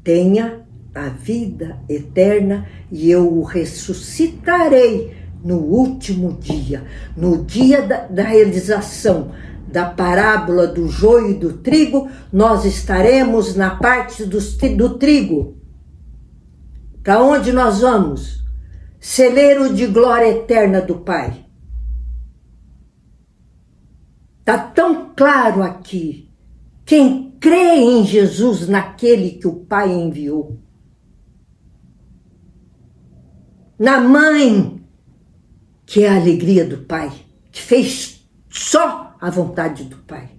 tenha a vida eterna e eu o ressuscitarei no último dia, no dia da realização da parábola do joio e do trigo, nós estaremos na parte do trigo. Para onde nós vamos? Celeiro de glória eterna do Pai. Está tão claro aqui. Quem crê em Jesus, naquele que o Pai enviou. Na mãe, que é a alegria do Pai, que fez só a vontade do Pai.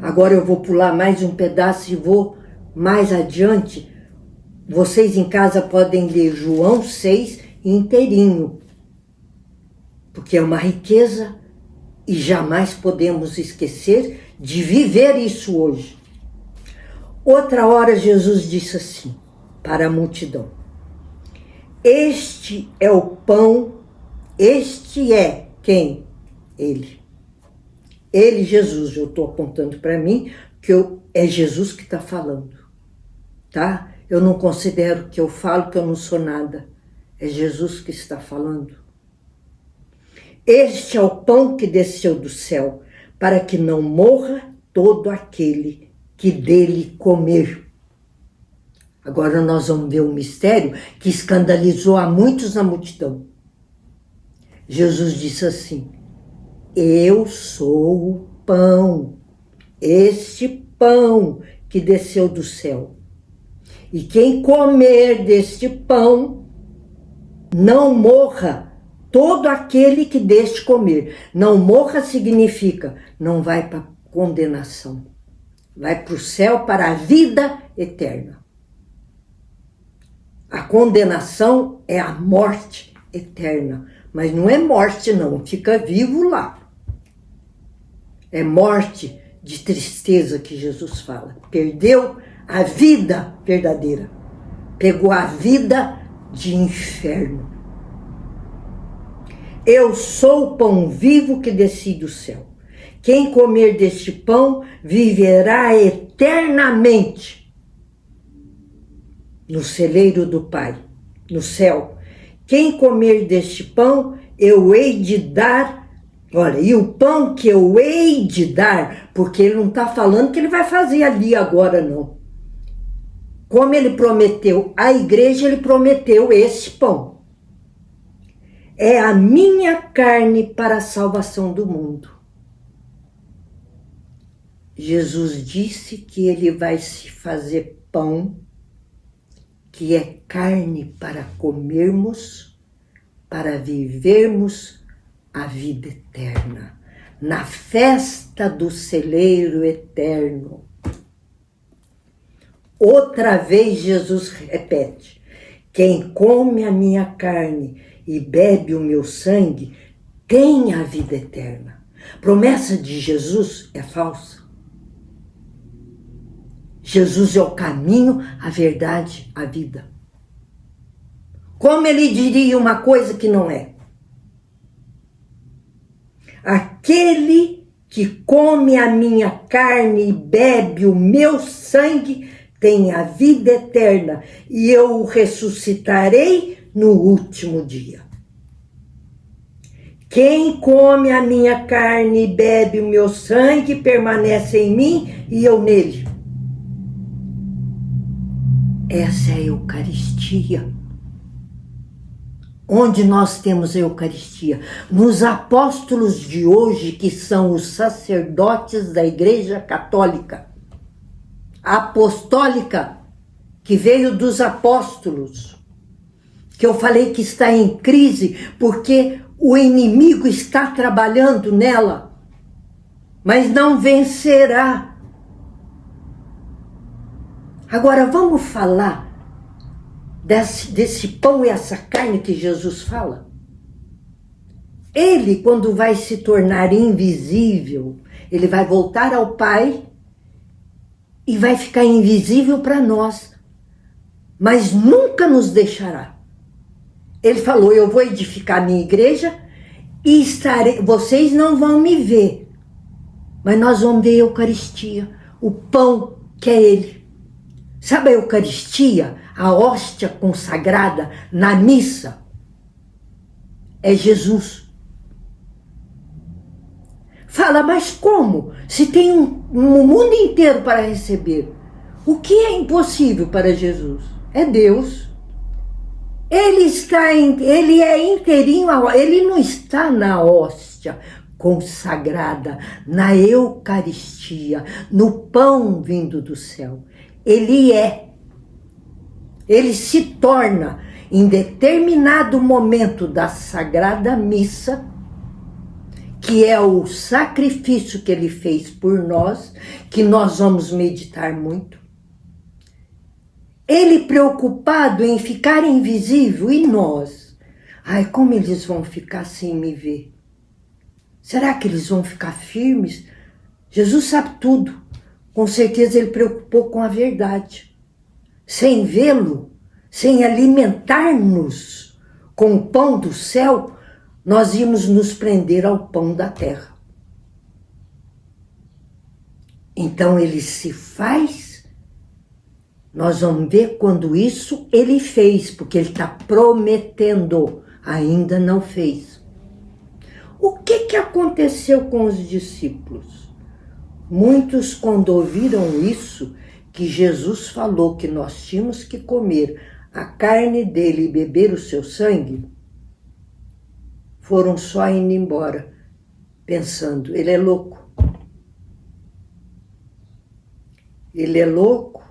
Agora eu vou pular mais um pedaço e vou mais adiante. Vocês em casa podem ler João 6 inteirinho, porque é uma riqueza e jamais podemos esquecer de viver isso hoje. Outra hora Jesus disse assim para a multidão, este é o pão, este é quem? Ele. Ele, Jesus, eu estou apontando para mim que é Jesus que está falando, tá? Eu não considero que eu falo que eu não sou nada. É Jesus que está falando. Este é o pão que desceu do céu, para que não morra todo aquele que dele comer. Agora nós vamos ver um mistério que escandalizou a muitos na multidão. Jesus disse assim: eu sou o pão, este pão que desceu do céu. E quem comer deste pão não morra, todo aquele que deste comer. Não morra significa não vai para condenação, vai para o céu, para a vida eterna. A condenação é a morte eterna, mas não é morte não, fica vivo lá. É morte de tristeza que Jesus fala. Perdeu a vida verdadeira, pegou a vida de inferno. Eu sou o pão vivo que desci do céu. Quem comer deste pão viverá eternamente no celeiro do Pai, no céu. Quem comer deste pão, eu hei de dar. Olha, e o pão que eu hei de dar, porque ele não está falando que ele vai fazer ali agora, não. Como ele prometeu à igreja, ele prometeu esse pão. É a minha carne para a salvação do mundo. Jesus disse que ele vai se fazer pão, que é carne para comermos, para vivermos a vida eterna, na festa do celeiro eterno. Outra vez Jesus repete: quem come a minha carne e bebe o meu sangue tem a vida eterna. Promessa de Jesus é falsa. Jesus é o caminho, a verdade, a vida. Como ele diria uma coisa que não é? Aquele que come a minha carne e bebe o meu sangue tem a vida eterna, e eu o ressuscitarei no último dia. Quem come a minha carne e bebe o meu sangue permanece em mim e eu nele. Essa é a Eucaristia. Onde nós temos a Eucaristia? Nos apóstolos de hoje, que são os sacerdotes da Igreja Católica, apostólica, que veio dos apóstolos, que eu falei que está em crise porque o inimigo está trabalhando nela, mas não vencerá. Agora vamos falar desse pão e essa carne que Jesus fala. Ele, quando vai se tornar invisível, ele vai voltar ao Pai e vai ficar invisível para nós, mas nunca nos deixará. Ele falou: eu vou edificar a minha igreja e vocês não vão me ver, mas nós vamos ver a Eucaristia, o pão que é ele. Sabe a Eucaristia, a hóstia consagrada na missa? É Jesus. Fala, mas como? Se tem um mundo inteiro para receber. O que é impossível para Jesus? É Deus. Ele é inteirinho, ele não está na hóstia consagrada, na Eucaristia, no pão vindo do céu. Ele se torna, em determinado momento da Sagrada Missa, que é o sacrifício que ele fez por nós, que nós vamos meditar muito. Ele preocupado em ficar invisível, e nós? Ai, como eles vão ficar sem me ver? Será que eles vão ficar firmes? Jesus sabe tudo. Com certeza ele preocupou com a verdade. Sem vê-lo, sem alimentar-nos com o pão do céu, nós íamos nos prender ao pão da terra. Então ele se faz, nós vamos ver quando isso ele fez, porque ele está prometendo, ainda não fez. O que aconteceu com os discípulos? Muitos, quando ouviram isso, que Jesus falou que nós tínhamos que comer a carne dele e beber o seu sangue, foram só indo embora, pensando, ele é louco. Ele é louco,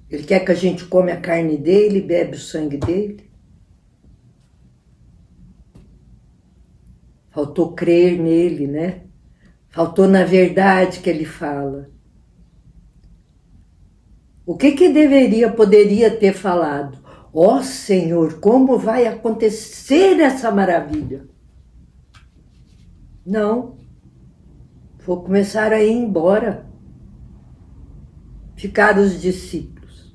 ele quer que a gente come a carne dele, bebe o sangue dele. Faltou crer nele, né? Faltou na verdade que ele fala. O que poderia ter falado? Ó Senhor, como vai acontecer essa maravilha? Não. Vou começar a ir embora. Ficaram os discípulos.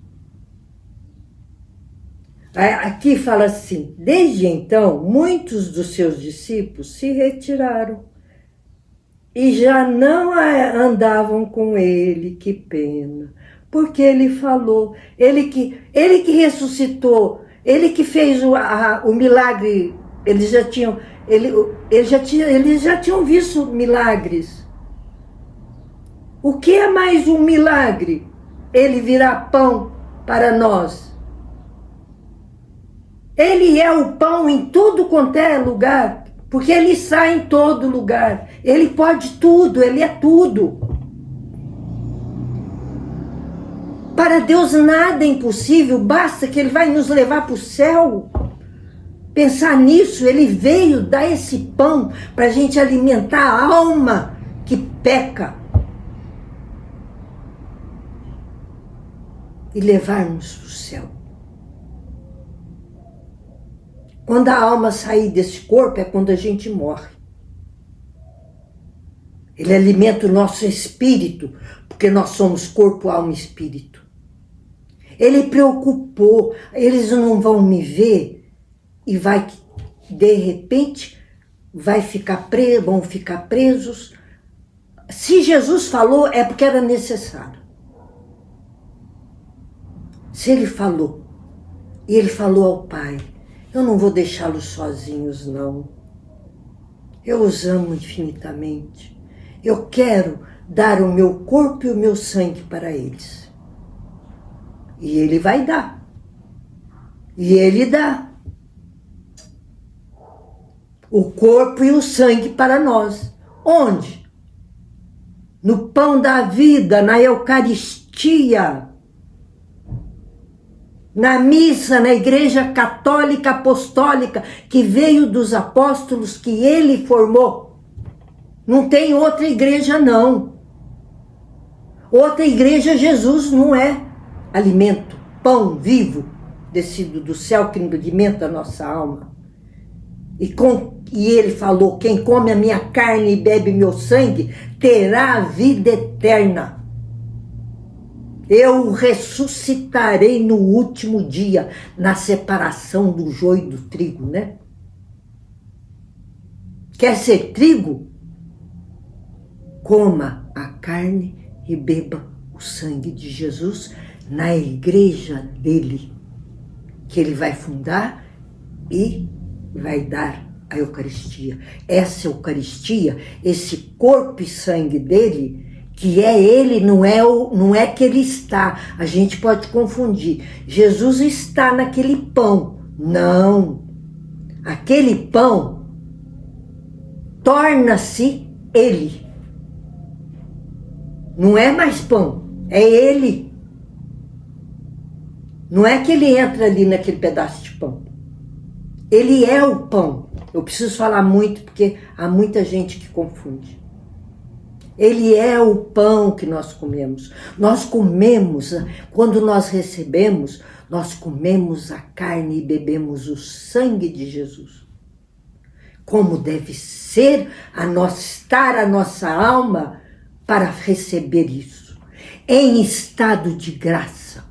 Aqui fala assim, desde então, muitos dos seus discípulos se retiraram e já não andavam com ele, que pena, porque ele falou, ele que ressuscitou, ele que fez o milagre, eles já tinham visto milagres. O que é mais um milagre? Ele virar pão para nós. Ele é o pão em tudo quanto é lugar, porque ele sai em todo lugar. Ele pode tudo, ele é tudo. Para Deus nada é impossível, basta que ele vai nos levar para o céu. Pensar nisso, ele veio dar esse pão para a gente alimentar a alma que peca. E levar-nos para o céu. Quando a alma sair desse corpo é quando a gente morre. Ele alimenta o nosso espírito, porque nós somos corpo, alma e espírito. Ele preocupou, eles não vão me ver e vai, de repente, vão ficar presos. Se Jesus falou, é porque era necessário. Se ele falou, e ele falou ao Pai, eu não vou deixá-los sozinhos, não. Eu os amo infinitamente. Eu quero dar o meu corpo e o meu sangue para eles. E ele vai dar. E ele dá. O corpo e o sangue para nós. Onde? No pão da vida, na Eucaristia. Na missa, na Igreja Católica Apostólica, que veio dos apóstolos que ele formou. Não tem outra igreja, não. Outra igreja, Jesus não é alimento, pão vivo, descido do céu, que alimenta a nossa alma. E ele falou, quem come a minha carne e bebe meu sangue, terá a vida eterna. Eu ressuscitarei no último dia, na separação do joio e do trigo, né? Quer ser trigo? Coma a carne e beba o sangue de Jesus na igreja dele, que ele vai fundar e vai dar a Eucaristia. Essa Eucaristia, esse corpo e sangue dele, que é ele, não é que ele está. A gente pode confundir. Jesus está naquele pão. Não. Aquele pão torna-se ele. Não é mais pão, é ele. Não é que ele entra ali naquele pedaço de pão. Ele é o pão. Eu preciso falar muito porque há muita gente que confunde. Ele é o pão que nós comemos. Nós comemos, quando nós recebemos, nós comemos a carne e bebemos o sangue de Jesus. Como deve ser estar a nossa alma para receber isso. Em estado de graça.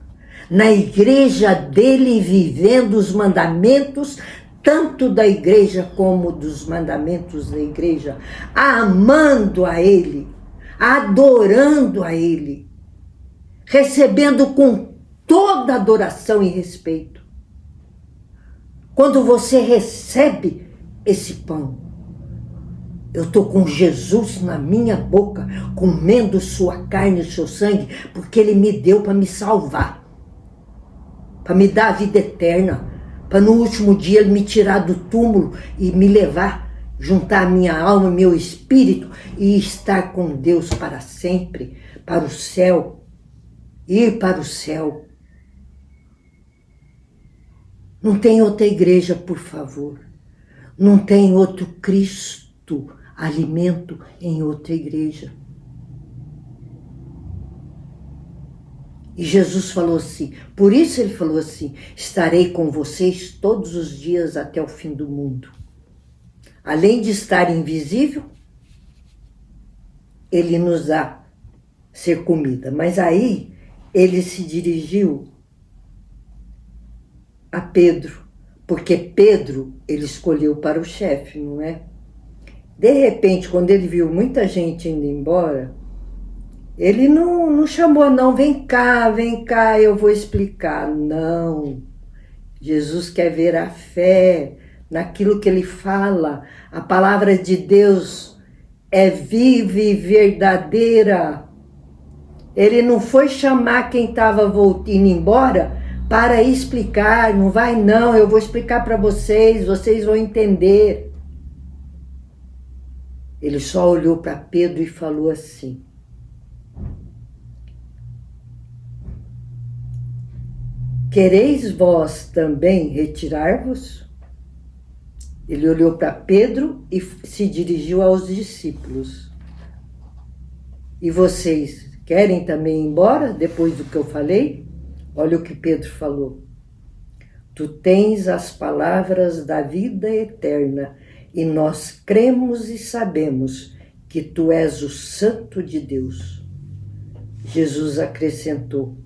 Na igreja dele, vivendo os mandamentos, tanto da igreja como dos mandamentos da igreja, amando a ele, adorando a ele, recebendo com toda adoração e respeito. Quando você recebe esse pão, Eu estou com Jesus na minha boca, comendo sua carne e seu sangue, porque ele me deu para me salvar, para me dar a vida eterna, para no último dia ele me tirar do túmulo e me levar, juntar minha alma e meu espírito e estar com Deus para sempre, para o céu, ir para o céu. Não tem outra igreja, por favor. Não tem outro Cristo, alimento em outra igreja. E Jesus falou assim, por isso ele falou assim, estarei com vocês todos os dias até o fim do mundo. Além de estar invisível, ele nos dá ser comida. Mas aí ele se dirigiu a Pedro, porque Pedro ele escolheu para o chefe, não é? De repente, quando ele viu muita gente indo embora, ele não chamou, não, vem cá, eu vou explicar. Não, Jesus quer ver a fé naquilo que ele fala. A palavra de Deus é viva e verdadeira. Ele não foi chamar quem estava indo embora para explicar, não vai não, eu vou explicar para vocês vão entender. Ele só olhou para Pedro e falou assim, quereis vós também retirar-vos? Ele olhou para Pedro e se dirigiu aos discípulos. E vocês querem também ir embora depois do que eu falei? Olha o que Pedro falou. Tu tens as palavras da vida eterna e nós cremos e sabemos que tu és o Santo de Deus. Jesus acrescentou,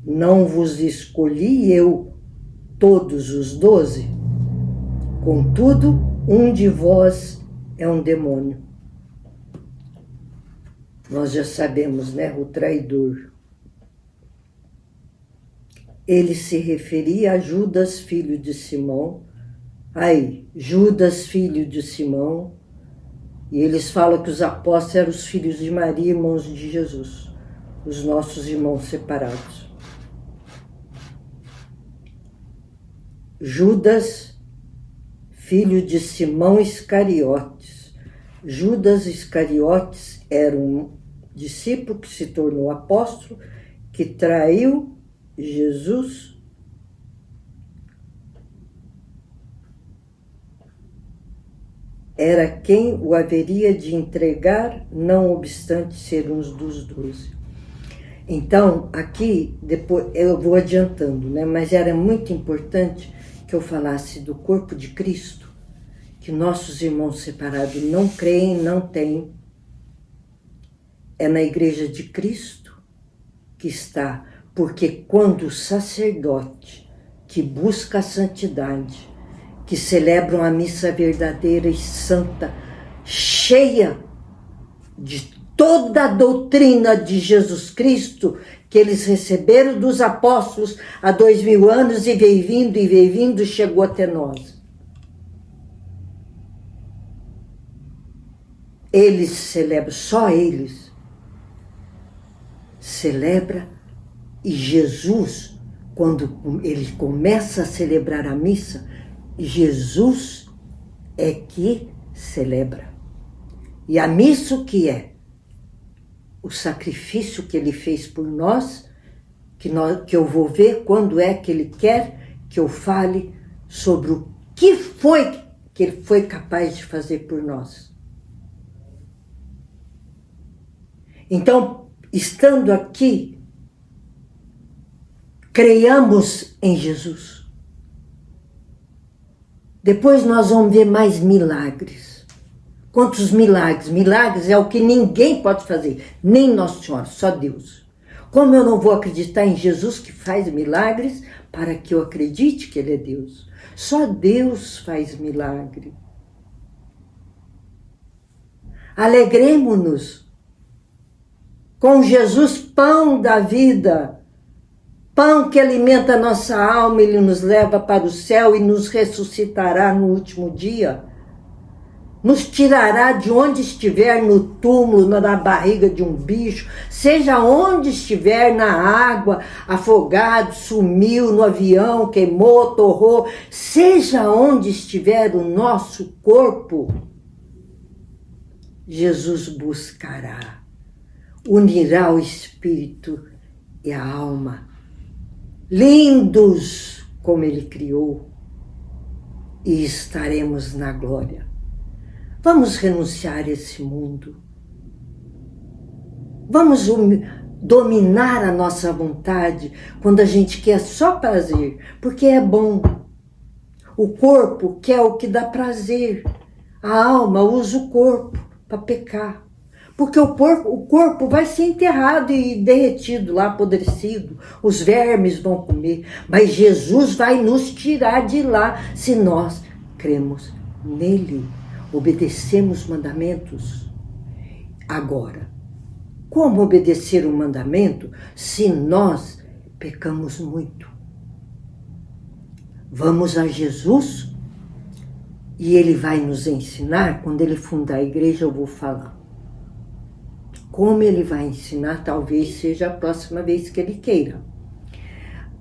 não vos escolhi eu todos os 12? Contudo, um de vós é um demônio. Nós já sabemos, né? O traidor. Ele se referia a Judas, filho de Simão. Aí, Judas, filho de Simão. E eles falam que os apóstolos eram os filhos de Maria, irmãos de Jesus. Os nossos irmãos separados. Judas, filho de Simão Iscariotes. Judas Iscariotes era um discípulo que se tornou apóstolo, que traiu Jesus. Era quem o haveria de entregar, não obstante ser um dos 12. Então, aqui, depois eu vou adiantando, né? Mas era muito importante que eu falasse do corpo de Cristo, que nossos irmãos separados não creem, não têm. É na igreja de Cristo que está, porque quando o sacerdote que busca a santidade, que celebram a missa verdadeira e santa, cheia de toda a doutrina de Jesus Cristo, que eles receberam dos apóstolos há 2000 anos e veio vindo, chegou até nós. Eles celebram, só eles celebra, e Jesus, quando ele começa a celebrar a missa, Jesus é que celebra. E a missa o que é? O sacrifício que ele fez por nós, que eu vou ver quando é que ele quer que eu fale sobre o que foi que ele foi capaz de fazer por nós. Então, estando aqui, creiamos em Jesus. Depois nós vamos ver mais milagres. Quantos milagres? Milagres é o que ninguém pode fazer, nem Nossa Senhora, só Deus. Como eu não vou acreditar em Jesus que faz milagres para que eu acredite que Ele é Deus? Só Deus faz milagre. Alegremo-nos com Jesus, pão da vida, pão que alimenta a nossa alma, Ele nos leva para o céu e nos ressuscitará no último dia. nos tirará de onde estiver, no túmulo, na barriga de um bicho, seja onde estiver, na água, afogado, sumiu no avião, queimou, torrou, seja onde estiver o nosso corpo, Jesus buscará, unirá o espírito e a alma, lindos como Ele criou, e estaremos na glória. Vamos renunciar a esse mundo. Vamos dominar a nossa vontade quando a gente quer só prazer, porque é bom. O corpo quer o que dá prazer. A alma usa o corpo para pecar. Porque o corpo vai ser enterrado e derretido lá, apodrecido. Os vermes vão comer. Mas Jesus vai nos tirar de lá se nós cremos nele. Obedecemos mandamentos. Agora, como obedecer um mandamento se nós pecamos muito? Vamos a Jesus e Ele vai nos ensinar. Quando Ele fundar a igreja, eu vou falar. Como Ele vai ensinar, talvez seja a próxima vez que Ele queira.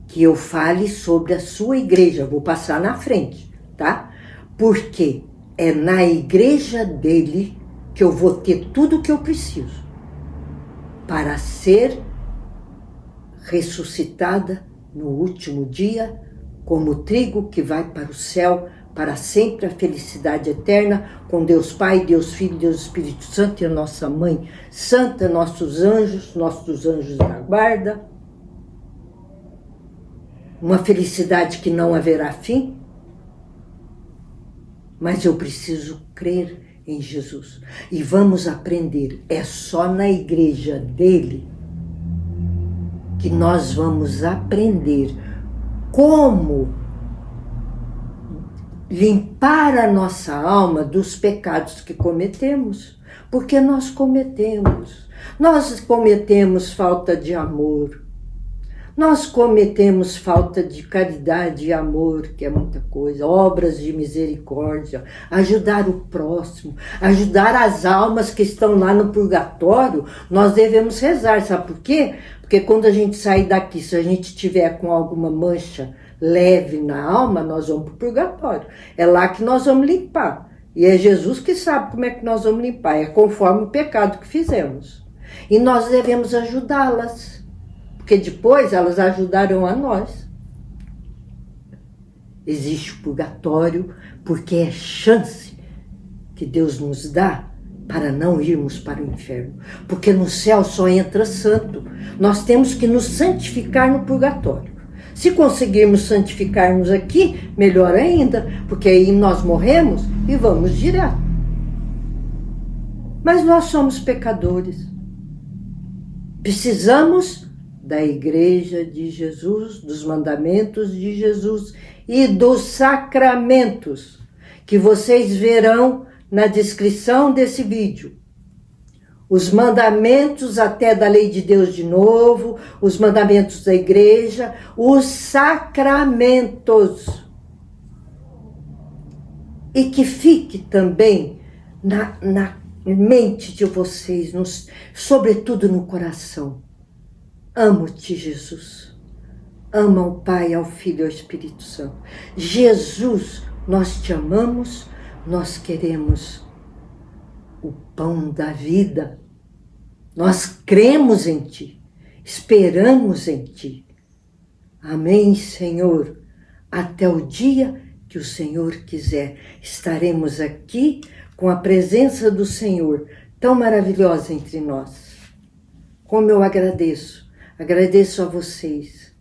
Que eu fale sobre a sua igreja, vou passar na frente, tá? Porque é na igreja dele que eu vou ter tudo o que eu preciso para ser ressuscitada no último dia, como trigo que vai para o céu, para sempre a felicidade eterna, com Deus Pai, Deus Filho, Deus Espírito Santo e a nossa Mãe Santa, nossos anjos da guarda. Uma felicidade que não haverá fim. Mas eu preciso crer em Jesus. E vamos aprender. É só na igreja dele que nós vamos aprender como limpar a nossa alma dos pecados que cometemos. Porque nós cometemos. Nós cometemos falta de amor. Nós cometemos falta de caridade e amor, que é muita coisa, obras de misericórdia, ajudar o próximo, ajudar as almas que estão lá no purgatório. Nós devemos rezar, sabe por quê? Porque quando a gente sair daqui, se a gente tiver com alguma mancha leve na alma, nós vamos para o purgatório. É lá que nós vamos limpar. E é Jesus que sabe como é que nós vamos limpar, é conforme o pecado que fizemos. E nós devemos ajudá-las. Porque depois elas ajudaram a nós. Existe o purgatório porque é chance que Deus nos dá para não irmos para o inferno. Porque no céu só entra santo. Nós temos que nos santificar no purgatório. Se conseguirmos santificar-nos aqui, melhor ainda, porque aí nós morremos e vamos direto. Mas nós somos pecadores. Precisamos da igreja de Jesus, dos mandamentos de Jesus e dos sacramentos, que vocês verão na descrição desse vídeo. Os mandamentos até da lei de Deus de novo, os mandamentos da igreja, os sacramentos. E que fique também na mente de vocês, sobretudo no coração. Amo-te, Jesus. Ama ao Pai, ao Filho e ao Espírito Santo. Jesus, nós te amamos, nós queremos o pão da vida. Nós cremos em ti, esperamos em ti. Amém, Senhor. Até o dia que o Senhor quiser. Estaremos aqui com a presença do Senhor, tão maravilhosa entre nós. Como eu agradeço. Agradeço a vocês.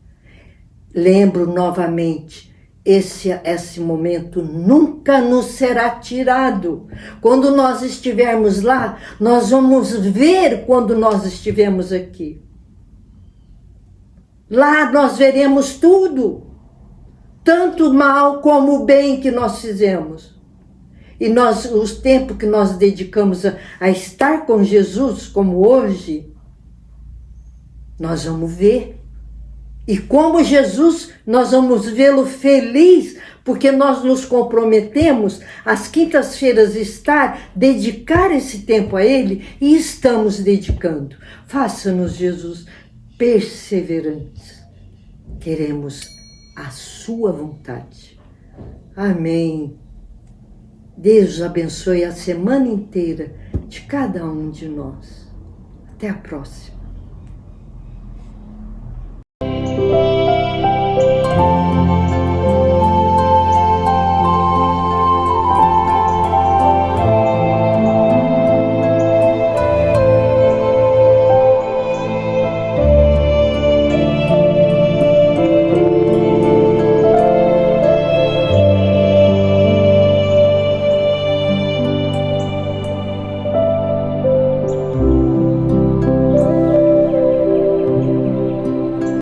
Lembro novamente, esse momento nunca nos será tirado. Quando nós estivermos lá, nós vamos ver quando nós estivermos aqui. Lá nós veremos tudo, tanto o mal como o bem que nós fizemos. E os tempos que nós dedicamos a estar com Jesus, como hoje, nós vamos ver. E como Jesus, nós vamos vê-lo feliz porque nós nos comprometemos às quintas-feiras dedicar esse tempo a Ele e estamos dedicando. Faça-nos, Jesus, perseverantes. Queremos a sua vontade. Amém. Deus abençoe a semana inteira de cada um de nós. Até a próxima.